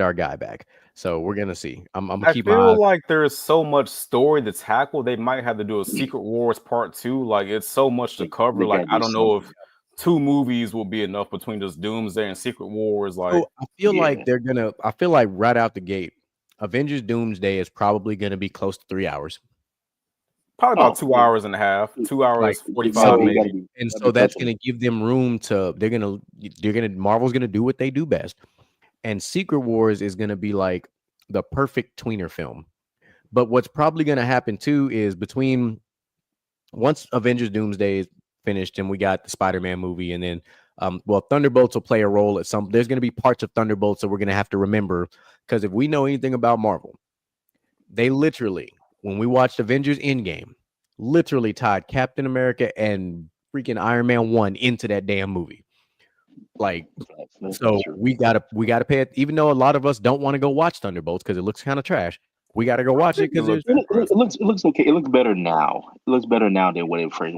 our guy back. So we're gonna see. I'm gonna keep my eyes. I feel like there's so much story to tackle. They might have to do a Secret Wars Part 2. Like it's so much to cover. Like I don't know if 2 movies will be enough between just Doomsday and Secret Wars. Like I feel like they're gonna. I feel like right out the gate, Avengers Doomsday is probably gonna be close to 3 hours. Probably about 2 hours and a half, 2 hours 45 maybe. And so that's gonna give them room to. They're gonna. Marvel's gonna do what they do best. And Secret Wars is going to be like the perfect tweener film. But what's probably going to happen too is once Avengers Doomsday is finished and we got the Spider-Man movie, and then Thunderbolts will play a role at some. There's going to be parts of Thunderbolts that we're going to have to remember, because if we know anything about Marvel, they literally, when we watched Avengers Endgame, literally tied Captain America and freaking Iron Man 1 into that damn movie. Like, so we gotta pay it, even though a lot of us don't want to go watch Thunderbolts because it looks kind of trash. We got to go watch it because it looks okay. It looks better now. It looks better now than when it first.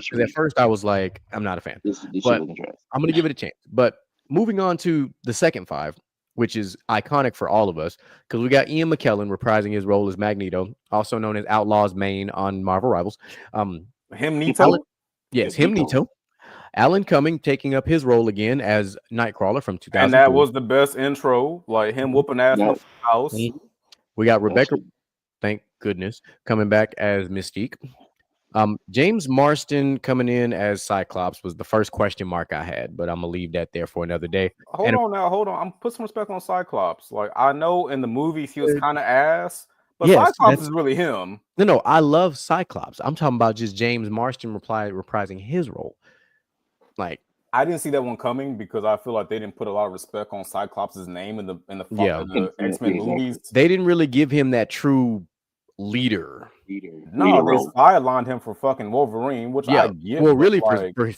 Because at first I was like, I'm not a fan. But I'm gonna give it a chance. But moving on to the second 5, which is iconic for all of us, because we got Ian McKellen reprising his role as Magneto, also known as Outlaw's Main on Marvel Rivals. Him Nito. Him Nito. Alan Cumming taking up his role again as Nightcrawler from 2000. And that was the best intro, like him whooping ass in the house. We got Rebecca, thank goodness, coming back as Mystique. James Marsden coming in as Cyclops was the first question mark I had, but I'm gonna leave that there for another day. Hold on. I'm put some respect on Cyclops. Like I know in the movies he was kind of ass, but Cyclops is really him. No, I love Cyclops. I'm talking about just James Marsden reprising his role. Like I didn't see that one coming because I feel like they didn't put a lot of respect on Cyclops' name in the X-Men movies. They didn't really give him that true leader. No, they sidelined him for fucking Wolverine, which I get. Well, really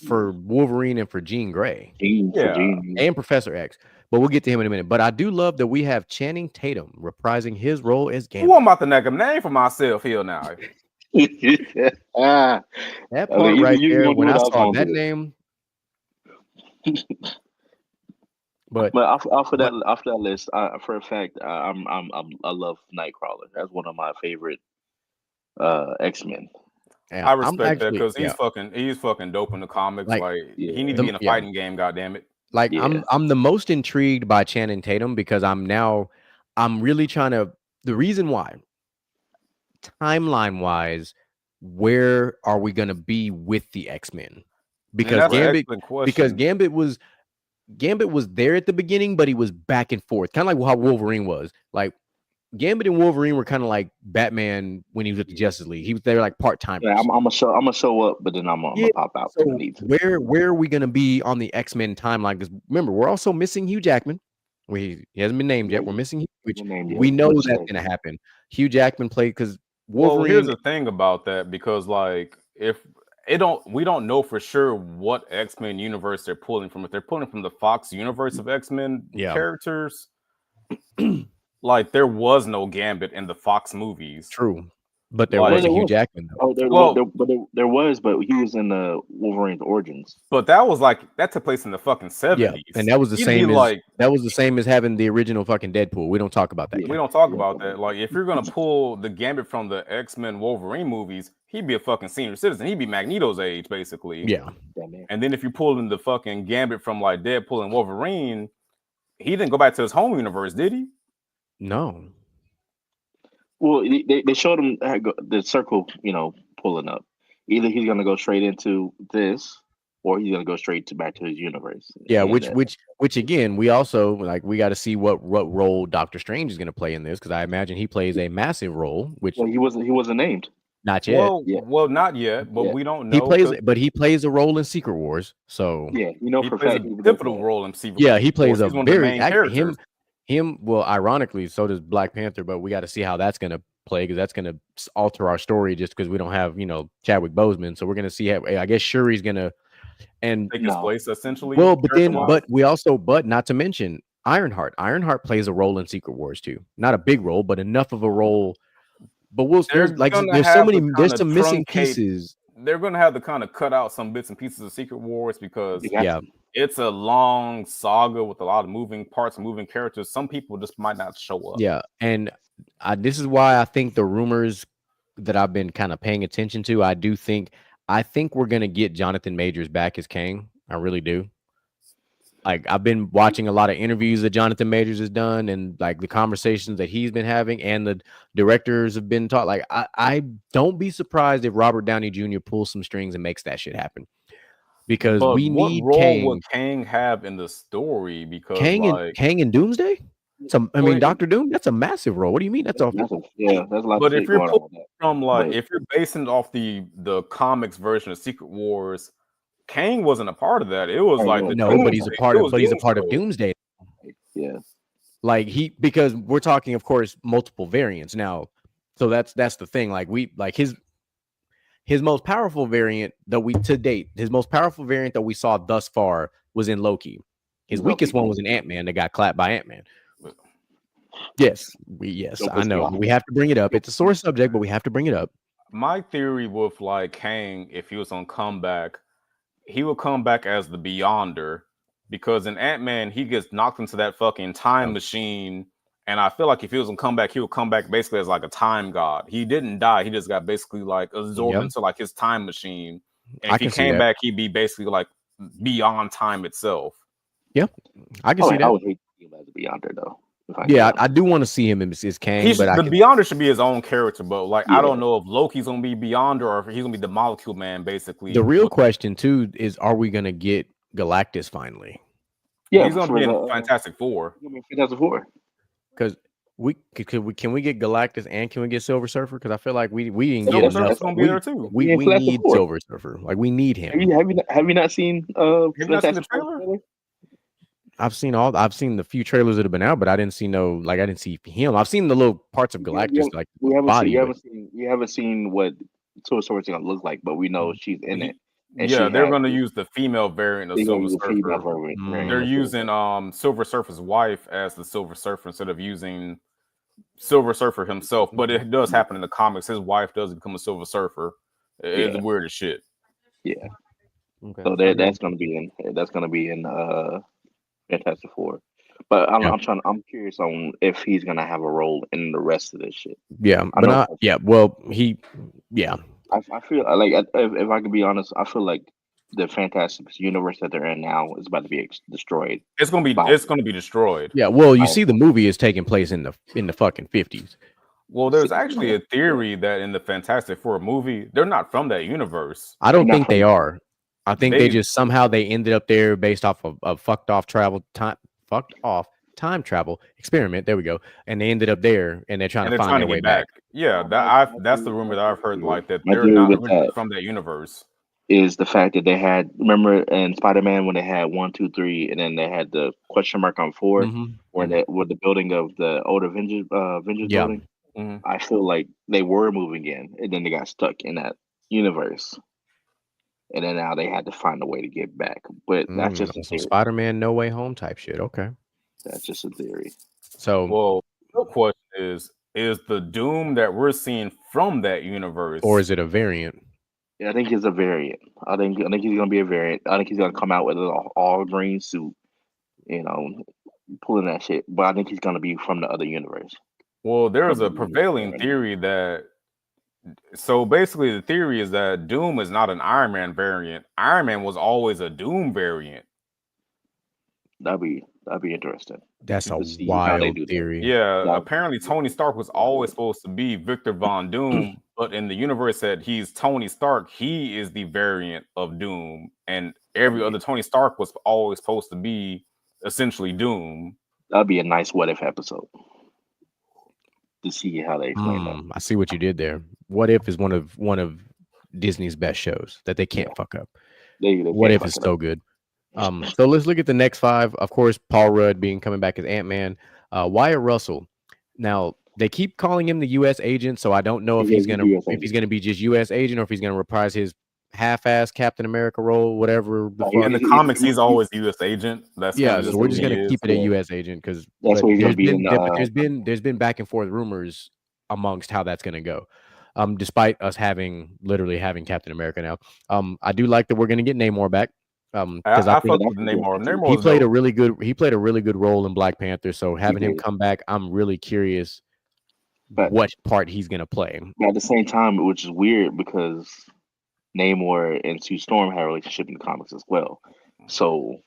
for Wolverine and for Jean Grey. And Professor X. But we'll get to him in a minute. But I do love that we have Channing Tatum reprising his role as Gambit. I'm about to make a name for myself here now. That part right there, when I saw that name. but after that list, for a fact, I love Nightcrawler. That's one of my favorite X-Men. I respect that because he's fucking dope in the comics. Like he needs to be in a fighting game. Goddamn it! Like I'm the most intrigued by Channing Tatum because I'm really trying to. The reason why, timeline wise, where are we going to be with the X-Men? Because Gambit was there at the beginning, but he was back and forth, kind of like how Wolverine was. Like Gambit and Wolverine were kind of like Batman when he was with the Justice League. He was there like part-time. Yeah, I'm gonna show up, but then I'm gonna pop out. So where are we gonna be on the X-Men timeline? Because remember, we're also missing Hugh Jackman. He hasn't been named yet. We're missing Hugh, which we know that's gonna happen. Hugh Jackman played because Wolverine. Well, here's the thing about that, because like we don't know for sure what X-Men universe they're pulling from. If they're pulling from the Fox universe of X-Men characters, like there was no Gambit in the Fox movies. True, but there was a Hugh Jackman. There was, but he was in the Wolverine's Origins. But that took place in the fucking 70s. Yeah, and that was the same as having the original fucking Deadpool. We don't talk about that. We don't talk about that. Like if you're gonna pull the Gambit from the X-Men Wolverine movies, he'd be a fucking senior citizen. He'd be Magneto's age, basically. Yeah. And then if you pull in the fucking Gambit from like Deadpool and Wolverine, he didn't go back to his home universe, did he? No. Well, they showed him the circle, pulling up. Either he's gonna go straight into this, or he's gonna go straight to back to his universe. Yeah, And which again, we also we got to see what role Doctor Strange is going to play in this, because I imagine he plays a massive role. Which he wasn't named. Not yet. Well, not yet, but we don't know. He plays a role in Secret Wars. So yeah, he plays a pivotal role in Secret Wars. Yeah, he plays a one very of the main characters. him. Well, ironically, so does Black Panther, but we got to see how that's going to play, because that's going to alter our story just because we don't have Chadwick Boseman. So we're going to see how, I guess Shuri's going to take his place essentially. Well, but not to mention Ironheart. Ironheart plays a role in Secret Wars too. Not a big role, but enough of a role. But there's some missing pieces. They're going to have to kind of cut out some bits and pieces of Secret Wars, because it's a long saga with a lot of moving parts and moving characters. Some people just might not show up. Yeah, and this is why I think the rumors that I've been kind of paying attention to, I think we're gonna get Jonathan Majors back as Kang. I really do. Like, I've been watching a lot of interviews that Jonathan Majors has done, and like the conversations that he's been having, and the directors have been taught. Like, I don't be surprised if Robert Downey Jr. pulls some strings and makes that shit happen, because we need what role Kang. would Kang have in the story? Because Kang and Doomsday. Dr. Doom. That's a massive role. What do you mean? That's a that's a lot. But if you're if you're basing off the comics version of Secret Wars, Kang wasn't a part of that. It was but he's a part of. But he's a part of Doomsday. Yeah, because we're talking, of course, multiple variants now. So that's the thing. His most powerful variant that we saw thus far was in Loki. His weakest one was in Ant-Man that got clapped by Ant-Man. Yes, I know. We have to bring it up. It's a sore subject, but we have to bring it up. My theory with Kang, if he was on comeback, he would come back as the Beyonder, because in Ant-Man he gets knocked into that fucking time machine, and I feel like if he was on comeback, he would come back basically as like a time god. He didn't die; he just got basically absorbed into his time machine. And if he came back, he'd be basically beyond time itself. Yeah, I can see that. I would hate to see him as a Beyonder though. I do want to see him as Kang. The Beyonder should be his own character, but I don't know if Loki's gonna be Beyonder or if he's gonna be the Molecule Man. Basically, the real question too is, are we gonna get Galactus finally? Yeah, he's gonna be in Fantastic Four. Fantastic Four. Because can we get Galactus and can we get Silver Surfer? Because I feel like we didn't Silver get Surfer's enough. Gonna be there too. We need Silver Surfer. We need him. Have you not seen the trailer? I've seen the few trailers that have been out, but I didn't see I didn't see him. I've seen the little parts of Galactus, we haven't seen what Silver Surfer's gonna look like, but we know she's in it. And they're gonna use the female variant of Silver Surfer. They're using Silver Surfer's wife as the Silver Surfer instead of using Silver Surfer himself. But it does happen in the comics. His wife does become a Silver Surfer. It's weird as shit. Yeah. Okay. So that's gonna be in Fantastic Four, but I'm curious on if he's gonna have a role in the rest of this shit. Yeah, I feel like, if I could be honest, I feel like the Fantastic universe that they're in now is about to be destroyed. It's gonna be destroyed. Yeah, well, you see, the movie is taking place in the fucking 50s. Well, there's actually a theory that in the Fantastic Four movie, they're not from that universe. I don't think they are. I think they just somehow they ended up there based off of fucked off time travel experiment. There we go. And they ended up there, and they're trying to find their way back. Yeah, that's the rumor that I've heard. That they're not originally from that universe. Is the fact that they had, remember in Spider-Man when they had 1, 2, 3, and then they had the question mark on 4, where with the building of the old Avengers building. Mm-hmm. I feel like they were moving in, and then they got stuck in that universe. And then now they had to find a way to get back. But that's just some Spider-Man No Way Home type shit. Okay. That's just a theory. So, the question is the Doom that we're seeing from that universe, or is it a variant? Yeah, I think it's a variant. I think he's gonna be a variant. I think he's gonna come out with an all green suit, pulling that shit. But I think he's gonna be from the other universe. Well, there's a prevailing theory that. So basically, the theory is that Doom is not an Iron Man variant. Iron Man was always a Doom variant. That'd be interesting. That's a to see how they wild do that. theory. Yeah, apparently Tony Stark was always supposed to be Victor Von Doom, but in the universe that he's Tony Stark, he is the variant of Doom, and every other Tony Stark was always supposed to be essentially Doom. That'd be a nice what if episode to see how they explain that. I see what you did there. What If is one of Disney's best shows that they can't fuck up. They What If is so good. So let's look at the next 5. Of course, Paul Rudd coming back as Ant-Man. Wyatt Russell. Now they keep calling him the U.S. agent, so I don't know if he's gonna be just U.S. agent or if he's gonna reprise his half-ass Captain America role, whatever. In the comics, he's always U.S. agent. That's so we're just gonna keep it a U.S. agent because that's what he's gonna be. There's been back and forth rumors amongst how that's gonna go. Despite us literally having Captain America now. I do like that we're gonna get Namor back. Because I think Namor he played a really good role in Black Panther. So having him come back, I'm really curious what part he's gonna play. But at the same time, which is weird because Namor and Sue Storm had a relationship in the comics as well. So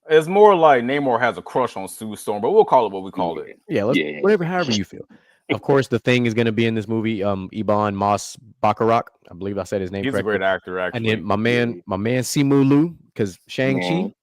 it's more like Namor has a crush on Sue Storm, but we'll call it what we call it. Yeah, however you feel. Of course, the Thing is going to be in this movie. Ibn Mas Baccarat, I believe I said his name. He's correctly. a great actor, actually. And then my man Simu Liu, because Shang-Chi.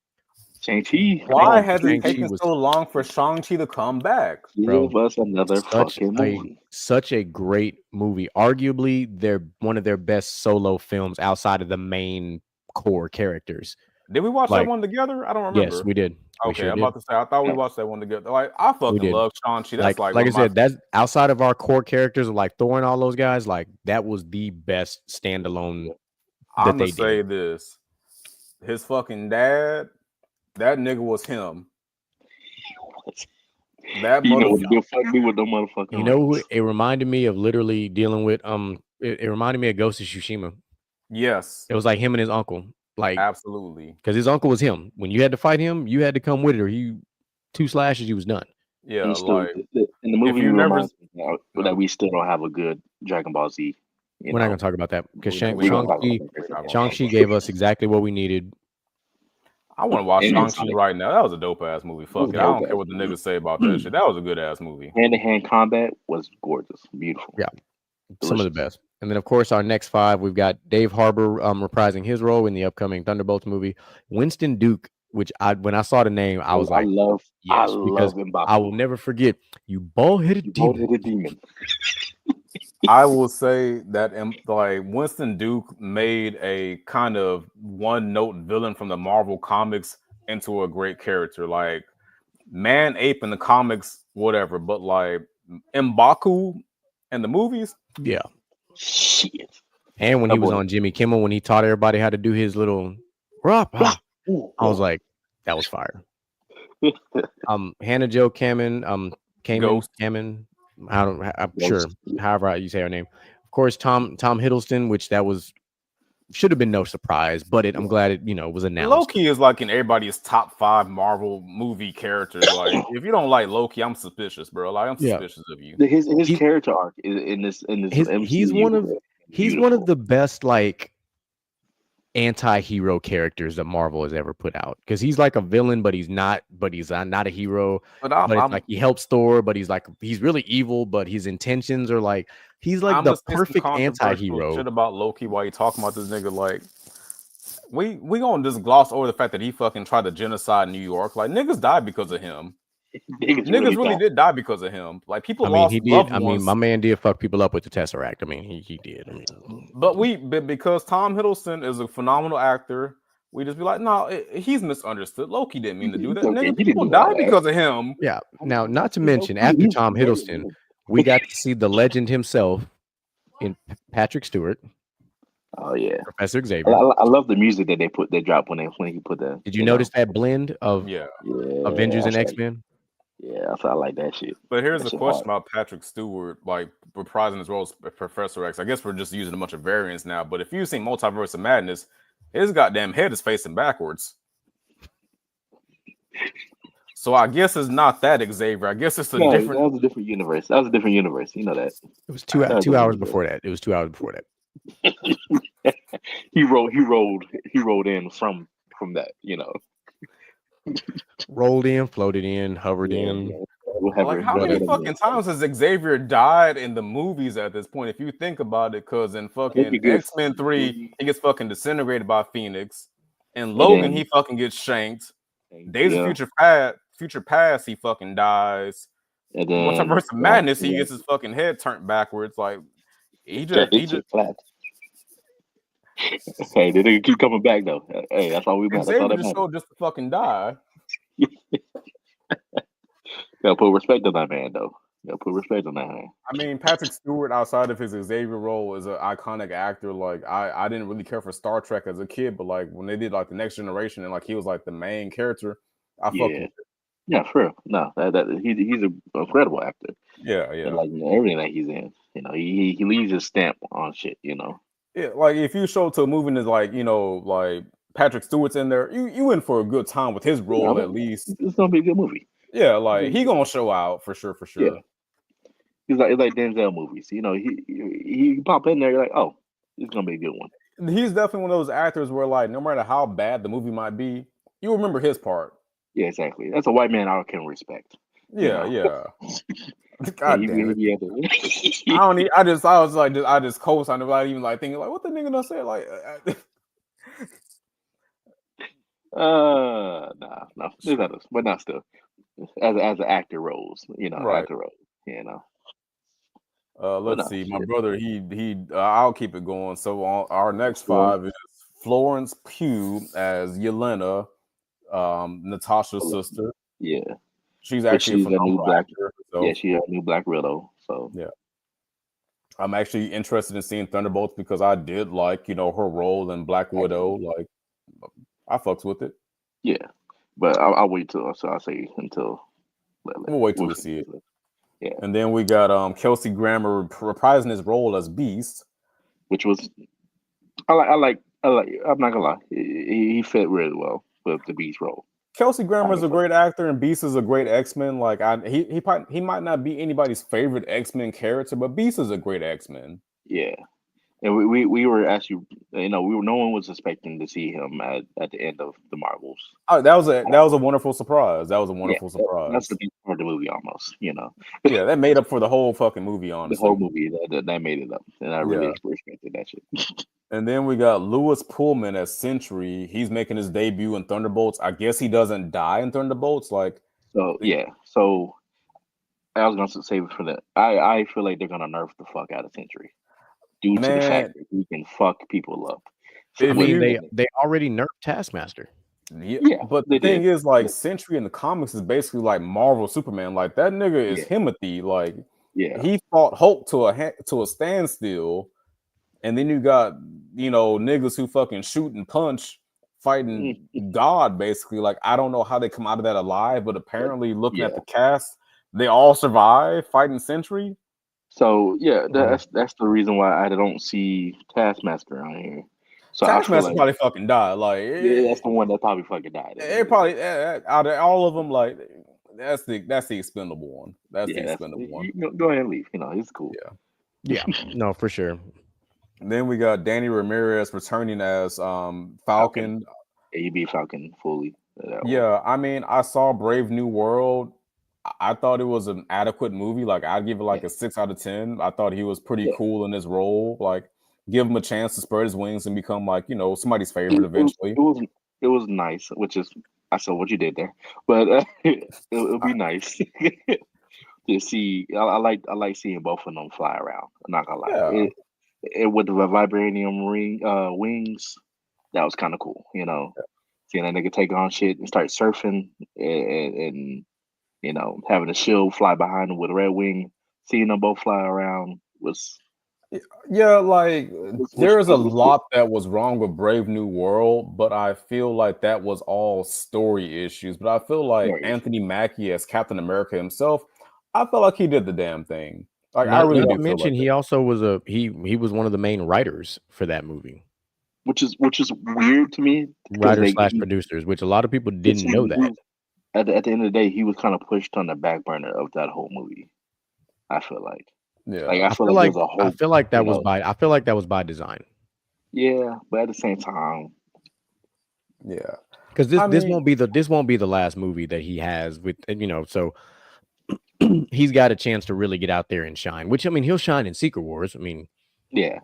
Why has it taken so long for Shang-Chi to come back? Give us another fucking movie. Such a great movie. Arguably, they're one of their best solo films outside of the main core characters. Did we watch that one together? I don't remember. Yes, we did. Okay, I'm about to say, I thought we watched that one together. Like, I fucking love Shang-Chi. That's like I said, that's outside of our core characters, like Thor and all those guys. Like, that was the best standalone. I'm gonna say this: his fucking dad, that nigga was him. That motherfucker. You know, it reminded me of literally dealing with It reminded me of Ghost of Tsushima. Yes, it was like him and his uncle. Like, absolutely, because his uncle was him. When you had to fight him, you had to come with it, or 2 slashes, you was done. Yeah, in the movie, that we still don't have a good Dragon Ball Z. We're not gonna talk about that because Shang-Chi gave us exactly what we needed. I want to watch Shang-Chi right now. That was a dope ass movie. Fuck it, I don't care what the niggas say about that shit. That was a good ass movie. Hand-to-hand combat was gorgeous, beautiful. Yeah, some of the best. And then, of course, our next 5, we've got Dave Harbour reprising his role in the upcoming Thunderbolts movie. Winston Duke, which when I saw the name, I was like, I love him. I will never forget you bald-headed demon. I will say that like Winston Duke made a kind of one-note villain from the Marvel comics into a great character. Like Man-Ape in the comics, whatever, but like M'Baku in the movies, yeah. Shit. And when he was on Jimmy Kimmel, when he taught everybody how to do his little I was like, that was fire. Hannah Jo Kamen, I'm sure, however you say her name. Of course, Tom Hiddleston, which should have been no surprise, but I'm glad it was announced. Loki is like in everybody's top 5 Marvel movie characters. Like, if you don't like Loki, I'm suspicious, bro. Like, I'm suspicious of you. His character arc in this he's one of the best like anti-hero characters that Marvel has ever put out, because he's like a villain, but he's not a hero. But it's like he helps Thor, but he's really evil, but his intentions are like he's like the perfect anti-hero. Shit about Loki while you talking about this nigga, like we gonna just gloss over the fact that he fucking tried to genocide New York. Like, niggas died because of him. Niggas really did die because of him. Like, people lost loved ones. My man did fuck people up with the Tesseract. I mean, he did. But because Tom Hiddleston is a phenomenal actor, we just be like, no, he's misunderstood. Loki didn't mean to do that. Nigga, people died because of him. Yeah. Now, not to mention, after Tom Hiddleston, we got to see the legend himself in Patrick Stewart. Oh yeah, Professor Xavier. I love the music that they dropped when he put that. Did you notice that blend of Avengers and X-Men? Yeah, I like that shit. But here's the question about Patrick Stewart, like reprising his role as Professor X. I guess we're just using a bunch of variants now. But if you've seen Multiverse of Madness, his goddamn head is facing backwards. So I guess it's not that Xavier. I guess it's different. That was a different universe. That was a different universe. You know that. It was 2 hours before that. It was 2 hours before that. He rolled in from that. Rolled in, floated in, hovered Yeah, in. Like, how many fucking times has Xavier died in the movies at this point? If you think about it, because in fucking X-Men 3, he gets fucking disintegrated by Phoenix. In Logan, he fucking gets shanked. Days of Future Past, he fucking dies. And then Multiverse of Madness, he gets his fucking head turned backwards. Like, he just flat. Hey, they nigga keep coming back though. Hey, that's all we matter. Xavier just showed just to fucking die. Gotta put respect on that man, though. Gotta put respect on that man. I mean, Patrick Stewart, outside of his Xavier role, is an iconic actor. Like, I didn't really care for Star Trek as a kid, but like when they did like the Next Generation and like he was like the main character, I fucked with it. Yeah, for real. No, he's an incredible actor. Yeah. And, like, everything that he's in, he leaves his stamp on shit. Yeah, like if you show to a movie and it's like like Patrick Stewart's in there, you in for a good time with his role at least. It's gonna be a good movie. Yeah, like he gonna show out for sure. Yeah. It's like Denzel movies. He pop in there, you're like, oh, it's gonna be a good one. He's definitely one of those actors where like no matter how bad the movie might be, you remember his part. Yeah, exactly. That's a white man I can respect. Yeah. God damn it. I I just co-signed without even like thinking like what the nigga done say like no, there's others, but not still. As an actor roles, right. actor roles, Let's see. My brother, he I'll keep it going. So our next 5 is Florence Pugh as Yelena, Natasha's sister. Yeah. She's actually a new black actor. Yeah, she's a new Black Widow. So yeah. I'm actually interested in seeing Thunderbolts because I did like, her role in Black Widow. Like I fucks with it. Yeah. But I'll wait till I'll say until we'll wait till we see it. Yeah. And then we got Kelsey Grammer reprising his role as Beast. Which was I like I'm not gonna lie. He fit really well with the Beast role. Kelsey Grammer is a great actor, and Beast is a great X-Men. Like he might not be anybody's favorite X-Men character, but Beast is a great X-Men. Yeah, and we were actually, no one was expecting to see him at the end of the Marvels. Oh, that was a wonderful surprise. That was a wonderful surprise. That's the best part of the movie, almost. Yeah, that made up for the whole fucking movie. Honestly, the whole movie that made it up, and I really respected that shit. And then we got Lewis Pullman as Sentry. He's making his debut in Thunderbolts. I guess he doesn't die in Thunderbolts. Like, so I was gonna save it for that. I feel like they're gonna nerf the fuck out of Sentry due to the fact that he can fuck people up. So, they already nerfed Taskmaster. Yeah, but the thing is, like, Sentry in the comics is basically like Marvel Superman. Like that nigga is Timothy. Like, he fought Hulk to a standstill. And then you got, niggas who fucking shoot and punch fighting God, basically. Like, I don't know how they come out of that alive, but apparently looking at the cast, they all survive fighting Sentry. So, that's the reason why I don't see Taskmaster on here. So Taskmaster probably fucking died. Like, that's the one that probably fucking died. It probably, out of all of them, like, that's the expendable one. That's the expendable one. Go ahead and leave. It's cool. Yeah, no, for sure. Then we got Danny Ramirez returning as Falcon. Yeah, you beat Falcon fully. Yeah, I mean, I saw Brave New World. I thought it was an adequate movie. Like, I'd give it like a 6 out of 10. I thought he was pretty cool in his role. Like, give him a chance to spread his wings and become like, somebody's favorite eventually. It was nice, which is I saw what you did there, but it'll be nice to see. I like seeing both of them fly around. I'm not gonna lie. Yeah. It with the vibranium wings, that was kind of cool. Seeing that nigga take on shit and start surfing and having a shield fly behind him with a red wing, seeing them both fly around was. Yeah, like there's a lot that was wrong with Brave New World, but I feel like that was all story issues. But I feel like Anthony Mackie as Captain America himself, I felt like he did the damn thing. Like, I really did mention he also was he was one of the main writers for that movie, which is weird to me. Writers / producers, which a lot of people didn't know that. At the end of the day, he was kind of pushed on the back burner of that whole movie. I feel like, like I feel like that was by design. Yeah, but at the same time, yeah. because this won't be the last movie that he has with, so he's got a chance to really get out there and shine. Which, I mean, he'll shine in Secret Wars. I mean, yeah.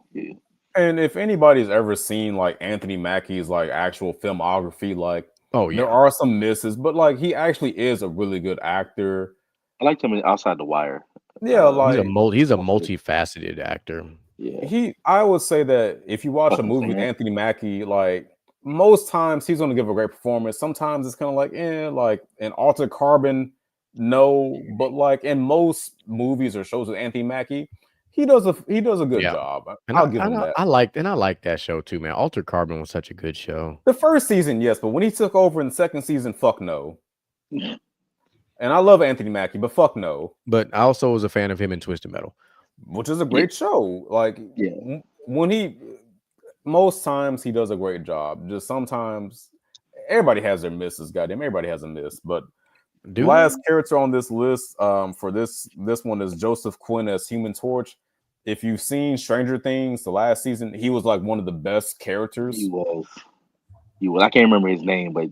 And if anybody's ever seen like Anthony Mackie's like actual filmography, like there are some misses, but like he actually is a really good actor. I liked him in Outside the Wire. Yeah, like he's a multifaceted actor. Yeah. I would say that if you watch a movie with Anthony Mackie, like most times he's going to give a great performance. Sometimes it's kind of like, like in Altered Carbon, no, but like in most movies or shows with Anthony Mackie, he does a good job. And I'll give him that. I liked that show too, man. Altered Carbon was such a good show. The first season, yes, but when he took over in the second season, fuck no. And I love Anthony Mackie, but fuck no. But I also was a fan of him in Twisted Metal, which is a great show. Like when most times he does a great job. Just sometimes everybody has their misses. Goddamn, everybody has a miss. But last character on this list for this one is Joseph Quinn as Human Torch. If you've seen Stranger Things, the last season, he was like one of the best characters. He was. I can't remember his name, but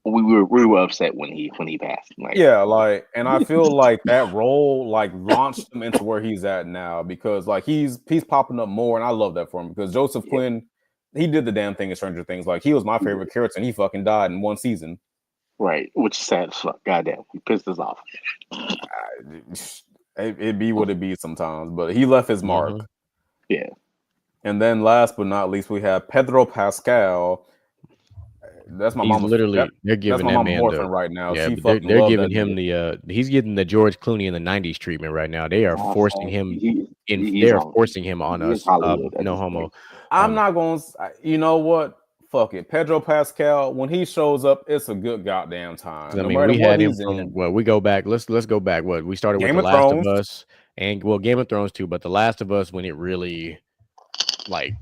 we were upset when he passed. Like, and I feel like that role like launched him into where he's at now, because like he's popping up more, and I love that for him, because Joseph Quinn, he did the damn thing in Stranger Things. Like he was my favorite character, and he fucking died in one season. Right, which is sad as fuck. Goddamn, he pissed us off. It be what it be sometimes, but he left his mark. Yeah. And then last but not least, we have Pedro Pascal. That's my mom. Literally, they're giving that man right now. Yeah, they're giving him he's getting the George Clooney in the '90s treatment right now. They are forcing him forcing him on us. No homo. I'm not going. You know what? Fuck it. Pedro Pascal, when he shows up, it's a good goddamn time. I mean, we had him from we go back. Let's go back. We started with The Last of Us, and Game of Thrones too. But The Last of Us, when it really like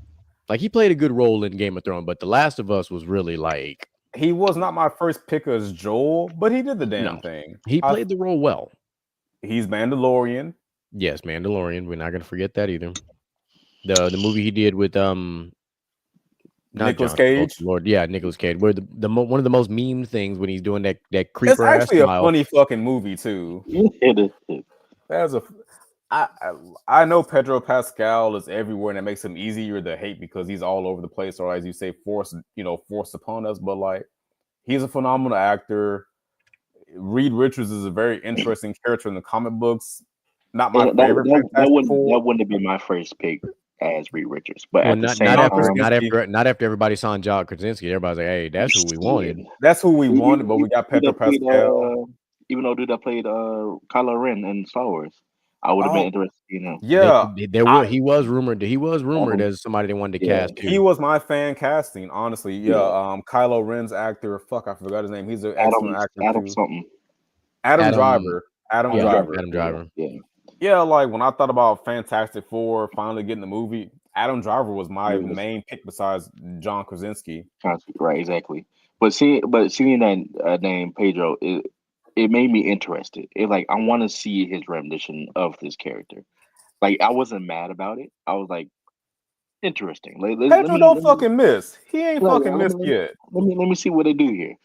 he played a good role in Game of Thrones, but The Last of Us was really like, he was not my first pick as Joel, but he did the damn thing. He played the role well. He's Mandalorian. Yes, Mandalorian. We're not gonna forget that either. The movie he did with Nicolas Cage. Nicolas Cage. Where the one of the most memed things when he's doing that creeper. It's actually a funny fucking movie too. I know Pedro Pascal is everywhere, and it makes him easier to hate because he's all over the place, or as you say, forced upon us. But like, he's a phenomenal actor. Reed Richards is a very interesting character in the comic books. Not my favorite. That wouldn't have been my first pick as Reed Richards, but not after everybody saw John Krasinski. Everybody's like, "Hey, that's who we wanted." That's who we wanted, but we got Pedro Pascal. Even though dude that played Kylo Ren in Star Wars, I would have been interested in him. Yeah, he was rumored as somebody they wanted to cast. Too. He was my fan casting, honestly. Yeah, Kylo Ren's actor. Fuck, I forgot his name. He's an excellent actor. Adam Driver. Adam Driver. Yeah, like when I thought about Fantastic Four finally getting the movie, Adam Driver was my main pick besides John Krasinski. Right, exactly. But seeing that name Pedro, it made me interested. I want to see his rendition of this character. Like, I wasn't mad about it. I was like, interesting. Pedro don't fucking miss. He ain't fucking missed yet. Let me see what they do here.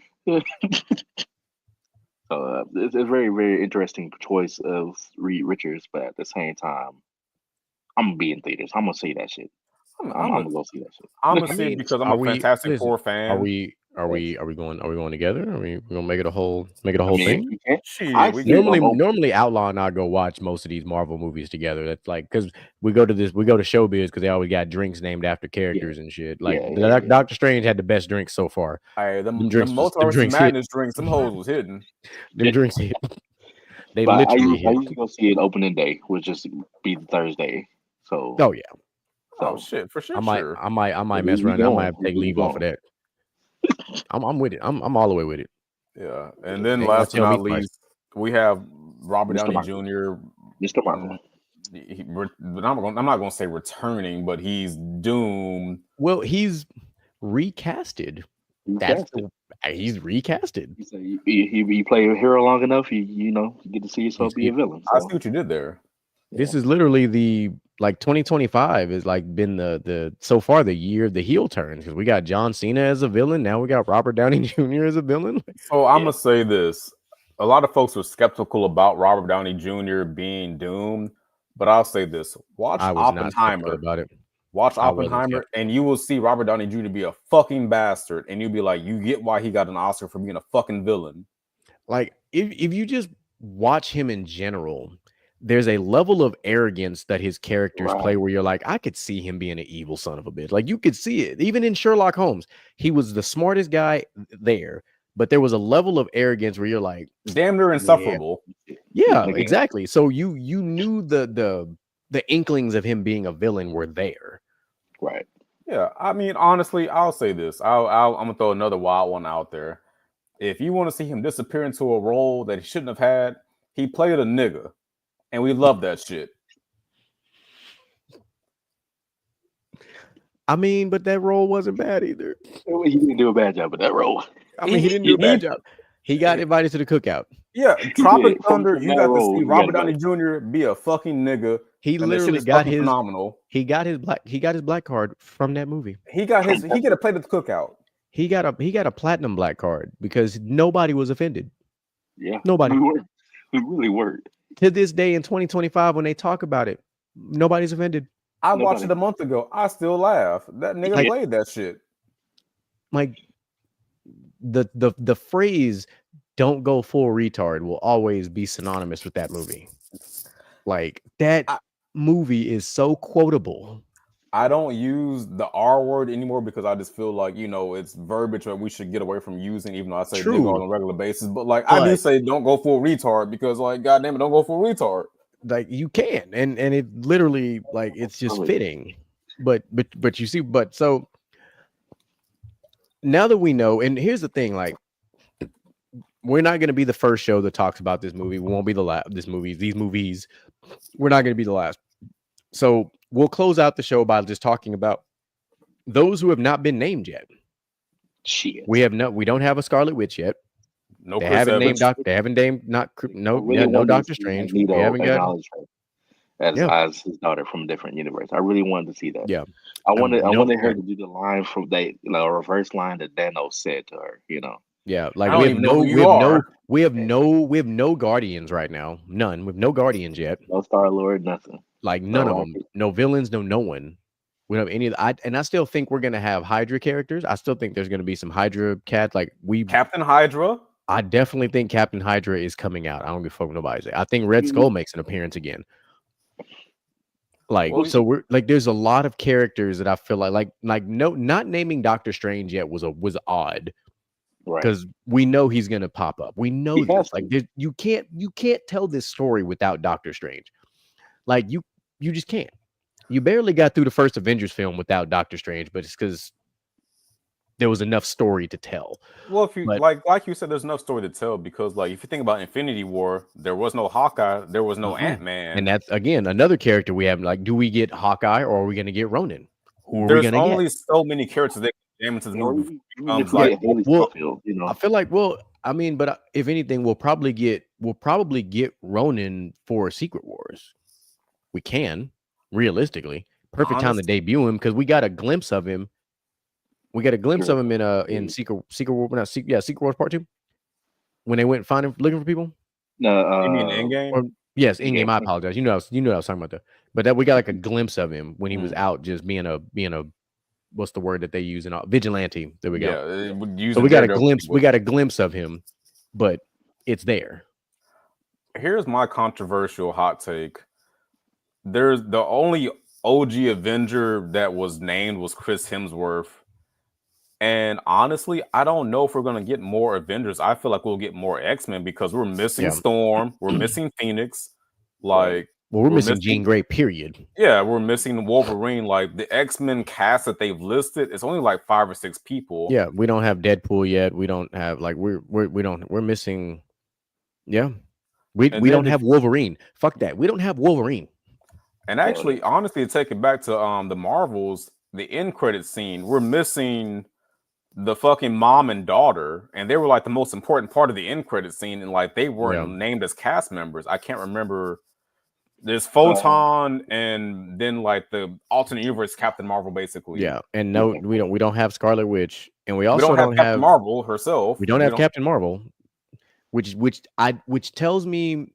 It's a very, very interesting choice of Reed Richards, but at the same time, I'm gonna be in theaters. I'm gonna see that shit. I'm gonna go see that shit. I'm gonna see it because I'm a Fantastic Four fan. Are we going together? Are we gonna make it a whole thing? Normally Outlaw and I go watch most of these Marvel movies together. That's like, because we go to Showbiz because they always got drinks named after characters and shit. Like Doctor Strange had the best drinks so far. Them Multiverse Madness drinks, them hoes was hidden. Them drinks hit. They but literally hit. I used to go see it opening day, which just be the Thursday. So shit, for sure. I might mess around. I might have to take leave off of that. I'm with it. I'm all the way with it. Yeah, and then last but not least, we have Robert Downey Jr. Mr. Marvel. I'm not going to say returning, but he's Doom. Well, he's recasted. He's recasted. You play a hero long enough, you get to see yourself be a villain. So. I see what you did there. This is literally like 2025 has like been the so far the year of the heel turns because we got John Cena as a villain. Now we got Robert Downey Jr. as a villain. So I'm gonna say this: a lot of folks were skeptical about Robert Downey Jr. being Doom, but I'll say this: watch I was not skeptical Oppenheimer. about it. Watch I wasn't Oppenheimer, skeptical. and you will see Robert Downey Jr. be a fucking bastard, and you'll be like, you get why he got an Oscar for being a fucking villain. Like if you just watch him in general, there's a level of arrogance that his characters play where you're like, I could see him being an evil son of a bitch. Like you could see it. Even in Sherlock Holmes, he was the smartest guy there, but there was a level of arrogance where you're like, damn near insufferable. Yeah, exactly. So you knew the inklings of him being a villain were there. Right. Yeah, I mean, honestly, I'll say this. I'm gonna throw another wild one out there. If you want to see him disappear into a role that he shouldn't have had, he played a nigga, and we love that shit. I mean, but that role wasn't bad either. He didn't do a bad job with that role. I mean, he didn't do a bad job. He got invited to the cookout. Yeah, Tropic Thunder. You got to role, see Robert Downey Jr. be a fucking nigga. He literally got his phenomenal. He got his black card from that movie. He got his. He get a plate at the cookout. He got a platinum black card because nobody was offended. Yeah, nobody. We really weren't. To this day in 2025, when they talk about it, nobody's offended. I watched it a month ago. I still laugh. That nigga played that shit. Like the phrase "don't go full retard" will always be synonymous with that movie. Like that movie is so quotable. I don't use the R word anymore because I just feel like, it's verbiage that we should get away from using, even though I say nigga on a regular basis. But I do say don't go full retard because goddamn it, don't go full retard. Like you can, and it literally it's just fitting. But you see, so now that we know, and here's the thing, we're not going to be the first show that talks about this movie. We won't be the last. These movies, we're not going to be the last. So we'll close out the show by just talking about those who have not been named yet. Shit. We don't have a Scarlet Witch yet. No, they haven't named no Doctor Strange. We haven't got as his daughter from a different universe. I really wanted to see that. Yeah, I wanted her to do the line from a reverse line that Thanos said to her. Yeah, we have no Guardians right now. None. We have no Guardians yet. No Star-Lord, nothing. Like none of them. No villains, no one. We don't have any of and I still think we're gonna have Hydra characters. I still think there's gonna be some Hydra cats. Captain Hydra. I definitely think Captain Hydra is coming out. I don't give a fuck what nobody say. I think Red Skull makes an appearance again. So we're there's a lot of characters that I feel not naming Doctor Strange yet was odd. Right. Because we know he's gonna pop up. We know this. You can't tell this story without Doctor Strange. You just can't. You barely got through the first Avengers film without Doctor Strange, but it's because there was enough story to tell. Well, if you like you said, there's enough story to tell because if you think about Infinity War, there was no Hawkeye, there was no Ant-Man, and that's again another character we have. Do we get Hawkeye or are we going to get Ronan? There's only so many characters that jam into the movie. I feel like but if anything, we'll probably get Ronan for Secret Wars. We can realistically time to debut him because we got a glimpse of him. We got a glimpse of him in Secret Wars Part 2 when they went looking for people. No, you mean Endgame? Yes, Endgame. I apologize. You know what I was talking about that. But that we got a glimpse of him when he was out, just being a what's the word that they use in vigilante. There we go. Yeah, so we got a glimpse. We got a glimpse of him, but it's there. Here's my controversial hot take. There's the only OG Avenger that was named was Chris Hemsworth. And honestly, I don't know if we're going to get more Avengers. I feel like we'll get more X-Men because we're missing Storm. We're missing Phoenix. We're missing Jean Grey, period. Yeah, we're missing Wolverine. The X-Men cast that they've listed, it's only 5 or 6 people. Yeah, we don't have Deadpool yet. We don't have we're missing. Yeah. We don't have Wolverine. Fuck that. We don't have Wolverine. And actually, honestly, to take it back to the Marvels, the end credit scene, we're missing the fucking mom and daughter, and they were the most important part of the end credit scene, and they weren't named as cast members. I can't remember There's Photon, and then like the alternate universe Captain Marvel, basically. Yeah, and no, we don't have Scarlet Witch, and we also don't have Captain Marvel herself. We don't have Captain Marvel, which tells me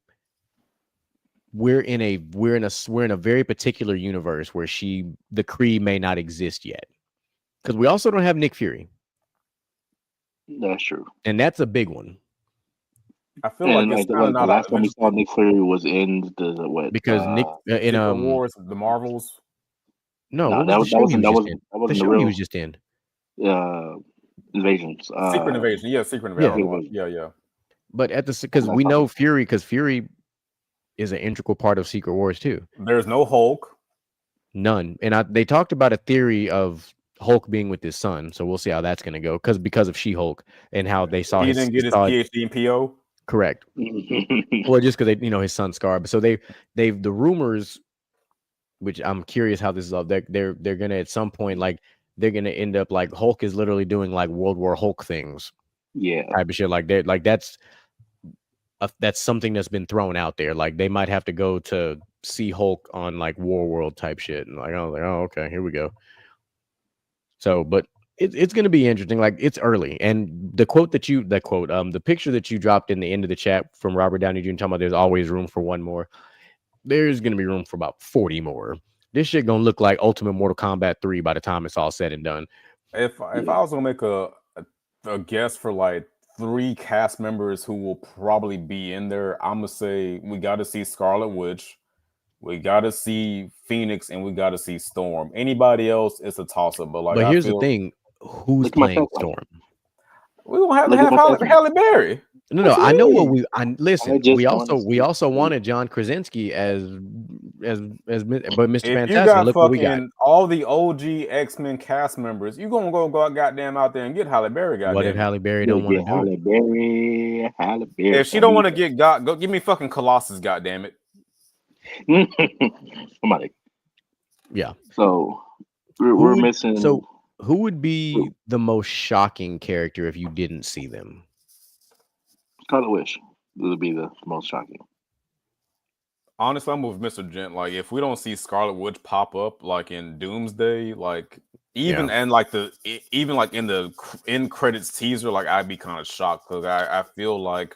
we're in a very particular universe where the Kree may not exist yet, because we also don't have Nick Fury. That's true, and that's a big one. I feel like it's kind of not. The last time we saw Nick Fury was in the what? Because Nick in Wars, the Marvels. No, that wasn't the show he was just in. Invasions. Secret Invasion. Yeah, Secret Invasion. Yeah. But because we know Fury, because Fury is an integral part of Secret Wars too. There's no Hulk. None. And they talked about a theory of Hulk being with his son, so we'll see how that's going to go. Because of She-Hulk and how they saw he didn't get his PhD in PO. Correct. Well, just because his son's scarred. So the rumors, which I'm curious how this is all. They're gonna at some point they're gonna end up like Hulk is literally doing like World War Hulk things. Yeah. Type of shit like that. Like that's something that's been thrown out there. Like they might have to go to see Hulk on like War World type shit. And like I was like, oh okay, here we go. So, but it's going to be interesting. Like it's early, and the picture that you dropped in the end of the chat from Robert Downey Jr. talking about there's always room for one more. There's going to be room for about 40 more. This shit going to look like Ultimate Mortal Kombat 3 by the time it's all said and done. If I was going to make a guess for like 3 cast members who will probably be in there, I'm going to say we got to see Scarlet Witch, we got to see Phoenix, and we got to see Storm. Anybody else, it's a toss-up. But here's the thing. Who's playing Storm? We're going to have Halle Berry. No, I know what listen. We also wanted John Krasinski as but Mr. Fantastic. Look what we got. All the OG X-Men cast members. You gonna go goddamn out there and get Halle Berry? Goddamn. What if Halle Berry don't want to do it? Halle Berry. If she don't want to get go give me fucking Colossus. Goddamn it. Somebody. Yeah. So we're missing. So who would be the most shocking character if you didn't see them? Scarlet Witch would be the most shocking. Honestly, I'm with Mr. Gent. Like, if we don't see Scarlet Witch pop up, like in Doomsday, like in the end credits teaser, like I'd be kind of shocked because I feel like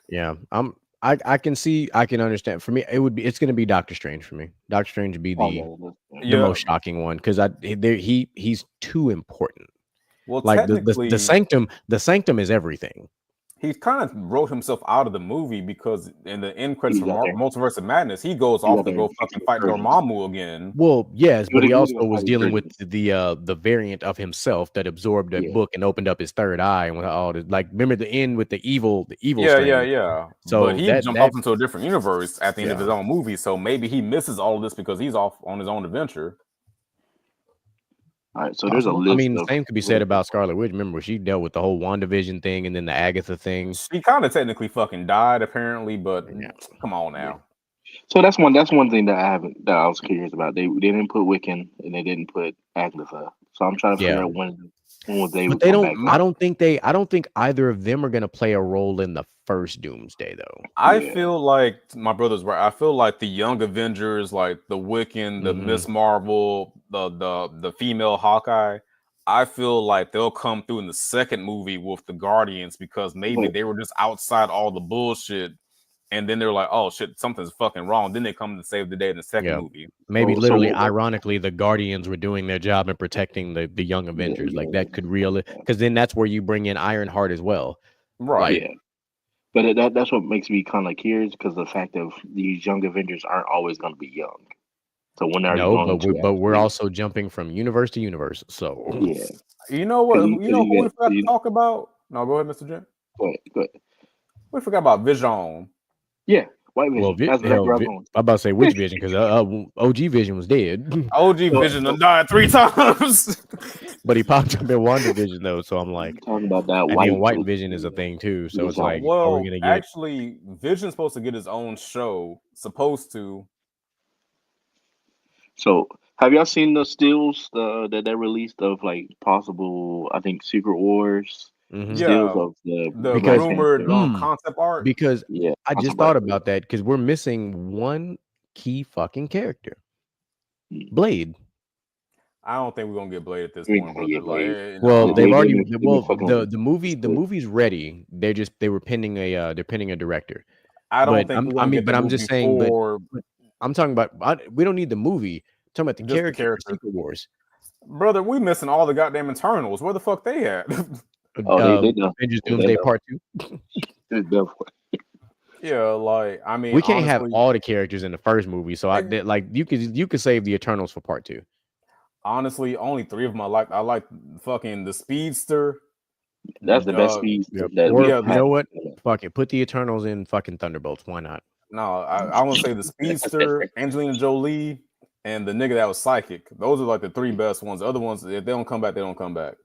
I can understand. For me, it's going to be Doctor Strange for me. Doctor Strange would be the most shocking one because he's too important. Well, like the sanctum is everything. He kind of wrote himself out of the movie because in the end credits from Multiverse of Madness, he goes off to go fucking fight Dormammu again. Well, yes, but he also was dealing with the variant of himself that absorbed the book and opened up his third eye and all this. Like, remember the end with the evil. Yeah. So but he jumped off into a different universe at the end of his own movie. So maybe he misses all of this because he's off on his own adventure. All right, so there's a list. I mean, the same could be said about Scarlet Witch. Remember, she dealt with the whole WandaVision thing and then the Agatha thing. She kind of technically fucking died, apparently, but come on now. So that's one thing that I was curious about. They didn't put Wiccan and they didn't put Agatha. So I'm trying to figure out when was they. But they don't. I don't think either of them are going to play a role in the first Doomsday, though. I feel like my brother's right. I feel like the Young Avengers, like the Wiccan, the Miss Marvel, the female Hawkeye. I feel like they'll come through in the second movie with the Guardians because maybe they were just outside all the bullshit. And then they're like, oh shit, something's fucking wrong. Then they come to save the day in the second movie. Maybe ironically, the Guardians were doing their job in protecting the Young Avengers. Like that could because then that's where you bring in Ironheart as well. Right. Yeah. But that's what makes me kind of curious because the fact of these Young Avengers aren't always going to be young. So when they're but we're also jumping from universe to universe. So you know what? You know who we forgot to talk about? No, go ahead, Mr. Jim. Go ahead. We forgot about Vision. Yeah, White Vision. I'm about to say which Vision because OG Vision was dead. OG Vision died 3 times, but he popped up in WandaVision though. So I'm like, talking about that. White Vision is a thing too. So it's like, well, are we gonna get... actually, Vision's supposed to get his own show. Supposed to. So, have y'all seen the stills that they released of like possible? I think Secret Wars. Stills of the rumored concept art. Because I just thought about that because we're missing one key fucking character, Blade. I don't think we're gonna get Blade at this point, brother. Like, well, no. they've already the movie's ready. They were pending a director. I don't think we're gonna get the I'm movie just saying, for... but I'm talking about we don't need the movie. I'm talking about the Just the character for character. Secret Wars. Brother, we missing all the goddamn Eternals. Where the fuck they at? They done. Avengers Doomsday Part 2. Yeah, like, I mean, We can't have honestly, all the characters in the first movie, so you could save the Eternals for Part 2. honestly, only 3 of them I like. I like fucking the Speedster. That's the best speedster. Or you know what? Fuck it, put the Eternals in fucking Thunderbolts. Why not? No, I want to say the Speedster, Angelina Jolie, and the nigga that was psychic. Those are like the 3 best ones. The other ones, if they don't come back, they don't come back.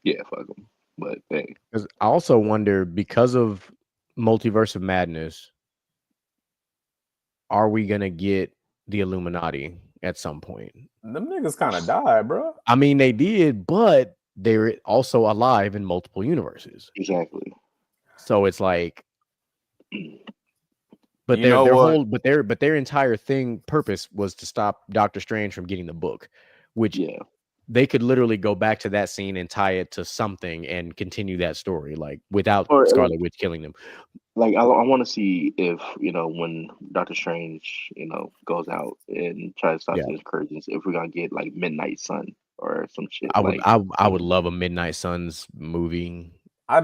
Yeah, fuck them. But hey, because I also wonder, because of Multiverse of Madness, are we gonna get the Illuminati at some point? Them niggas kind of died, bro. I mean, they did, but they're also alive in multiple universes. Exactly. So it's like, but their entire purpose was to stop Doctor Strange from getting the book, which they could literally go back to that scene and tie it to something and continue that story, like without Scarlet Witch killing them. Like, I want to see if, when Doctor Strange, goes out and tries to stop the incursions, if we're gonna get like Midnight Sun or some shit. I would love a Midnight Suns movie. I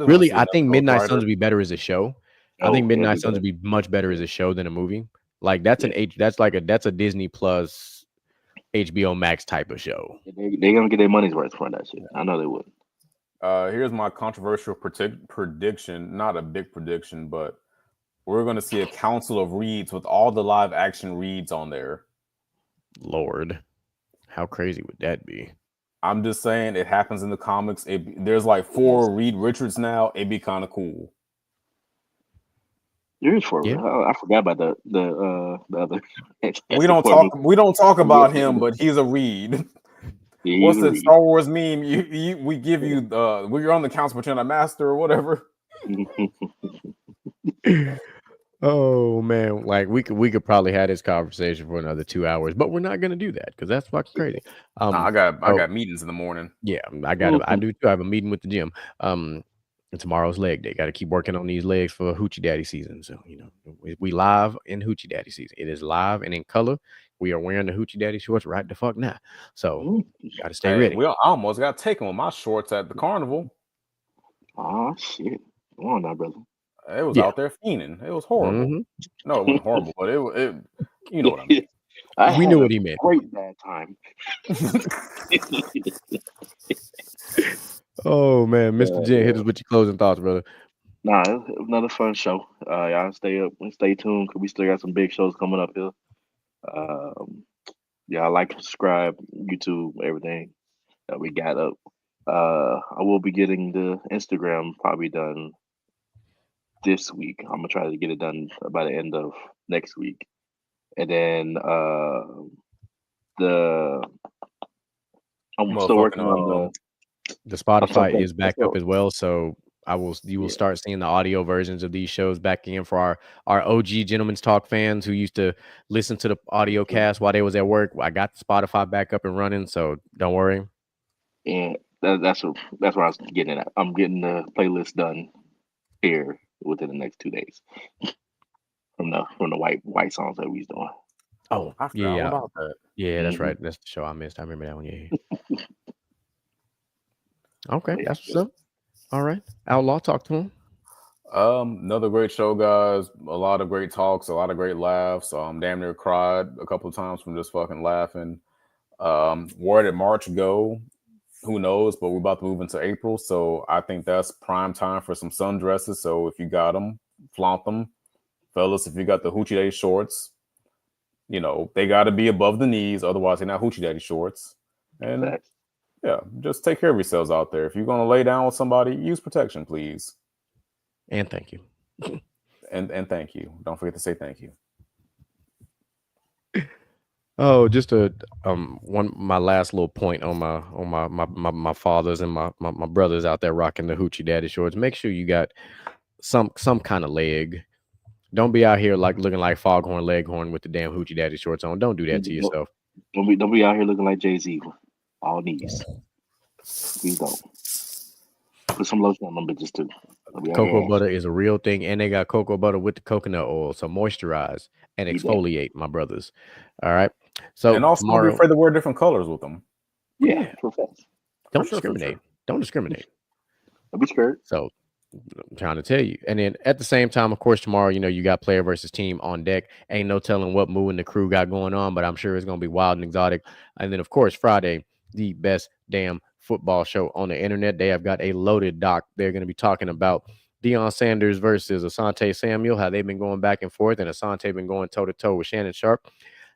think Midnight Suns would be better as a show. I think Midnight Suns would be much better as a show than a movie. Like that's that's a Disney Plus, HBO Max type of show. They're gonna get their money's worth from that shit. I know they would. Here's my controversial prediction. Not a big prediction, but we're gonna see a council of Reeds with all the live action Reeds on there. Lord, how crazy would that be? I'm just saying, it happens in the comics. There's like 4 Reed Richards now. It'd be kind of cool. There is 4. Yeah. I forgot about the other. We don't talk about him, but he's a Reed. Yeah, what's the Star Wars meme? We give you we're on the council, but you're not master or whatever. Oh man, like we could probably have this conversation for another 2 hours, but we're not gonna do that because that's fucking crazy. I got meetings in the morning. Yeah, I do too. I have a meeting with the gym. And tomorrow's leg day. Got to keep working on these legs for Hoochie Daddy season. So we live in Hoochie Daddy season. It is live and in color. We are wearing the Hoochie Daddy shorts right the fuck now. So got to stay ready. I almost got taken with my shorts at the carnival. Oh shit! Come on now, brother. It was out there fiending. It was horrible. Mm-hmm. No, it wasn't horrible, but it you know what I mean. We knew what he meant. Great bad time. Oh man, Mr. Jen, hit us with your closing thoughts, brother. Nah, it was another fun show. Y'all stay up and stay tuned because we still got some big shows coming up here. Y'all like, subscribe, YouTube, everything that we got up. I will be getting the Instagram probably done this week. I'm gonna try to get it done by the end of next week, and then I'm still working on the Spotify is back up as well, so you will start seeing the audio versions of these shows back in for our OG Gentlemen's Talk fans who used to listen to the audio cast while they was at work. I got the Spotify back up and running, so don't worry. And that's where I was getting at. I'm getting the playlist done here within the next 2 days from the white songs that we was doing. Oh, I forgot about that. Yeah, that's right. That's the show I missed. I remember that one. Yeah. Okay, that's what's up. All right, Outlaw, talk to him. Another great show, guys. A lot of great talks, a lot of great laughs. Damn near cried a couple of times from just fucking laughing. Where did March go? Who knows? But we're about to move into April, so I think that's prime time for some sundresses. So if you got them, flaunt them, fellas. If you got the Hoochie Daddy shorts, they got to be above the knees, otherwise they're not Hoochie Daddy shorts. And yeah, just take care of yourselves out there. If you're gonna lay down with somebody, use protection, please. And thank you. and thank you. Don't forget to say thank you. Oh, just my last little point on my fathers and my brothers out there rocking the Hoochie Daddy shorts. Make sure you got some kind of leg Don't be out here like looking like Foghorn Leghorn with the damn hoochie daddy shorts on. Don't do that to yourself. Don't be out here looking like Jay-Z. All knees. Please don't. Put some lotion on them bitches too. Cocoa butter is a real thing, and they got cocoa butter with the coconut oil. So moisturize and exfoliate, my brothers. All right. So and also tomorrow, be afraid to wear different colors with them. Yeah. Don't discriminate. Don't discriminate. Don't be scared. So I'm trying to tell you. And then at the same time, of course, tomorrow, you got player versus team on deck. Ain't no telling what Moo and the crew got going on, but I'm sure it's going to be wild and exotic. And then, of course, Friday, the best damn football show on the internet. They have got a loaded doc. They're going to be talking about Deion Sanders versus Asante Samuel, how they've been going back and forth, and Asante been going toe-to-toe with Shannon Sharp.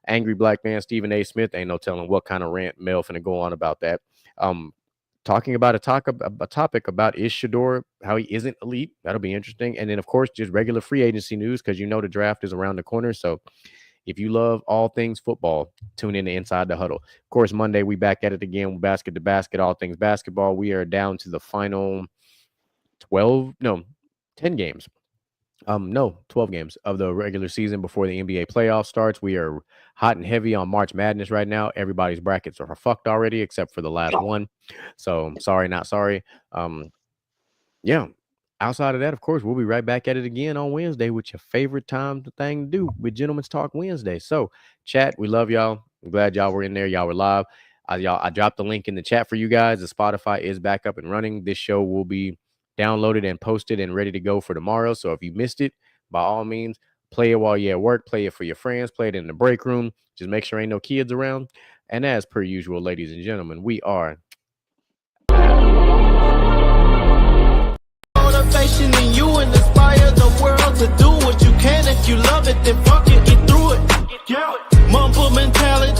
Angry black man Stephen A. Smith, ain't no telling what kind of rant Mel finna go on about that. Talking about a topic about is Shador, how he isn't elite. That'll be interesting. And then, of course, just regular free agency news, because the draft is around the corner. So if you love all things football, tune in to Inside the Huddle. Of course, Monday, we back at it again, basket to basket, all things basketball. We are down to the final 10 games. 12 games of the regular season before the NBA playoff starts. We are hot and heavy on March Madness right now. Everybody's brackets are fucked already, except for the last one. So sorry, not sorry. Yeah. Outside of that, of course, we'll be right back at it again on Wednesday with your favorite thing to do with Gentlemen's Talk Wednesday. So, chat, we love y'all. I'm glad y'all were in there. Y'all were live. I dropped the link in the chat for you guys. The Spotify is back up and running. This show will be downloaded and posted and ready to go for tomorrow. So if you missed it, by all means, play it while you're at work, play it for your friends, play it in the break room. Just make sure ain't no kids around. And as per usual, ladies and gentlemen, we are motivation in you and inspire the world to do what you can. If you love it, then fuck it, get through it. Mumble mentality.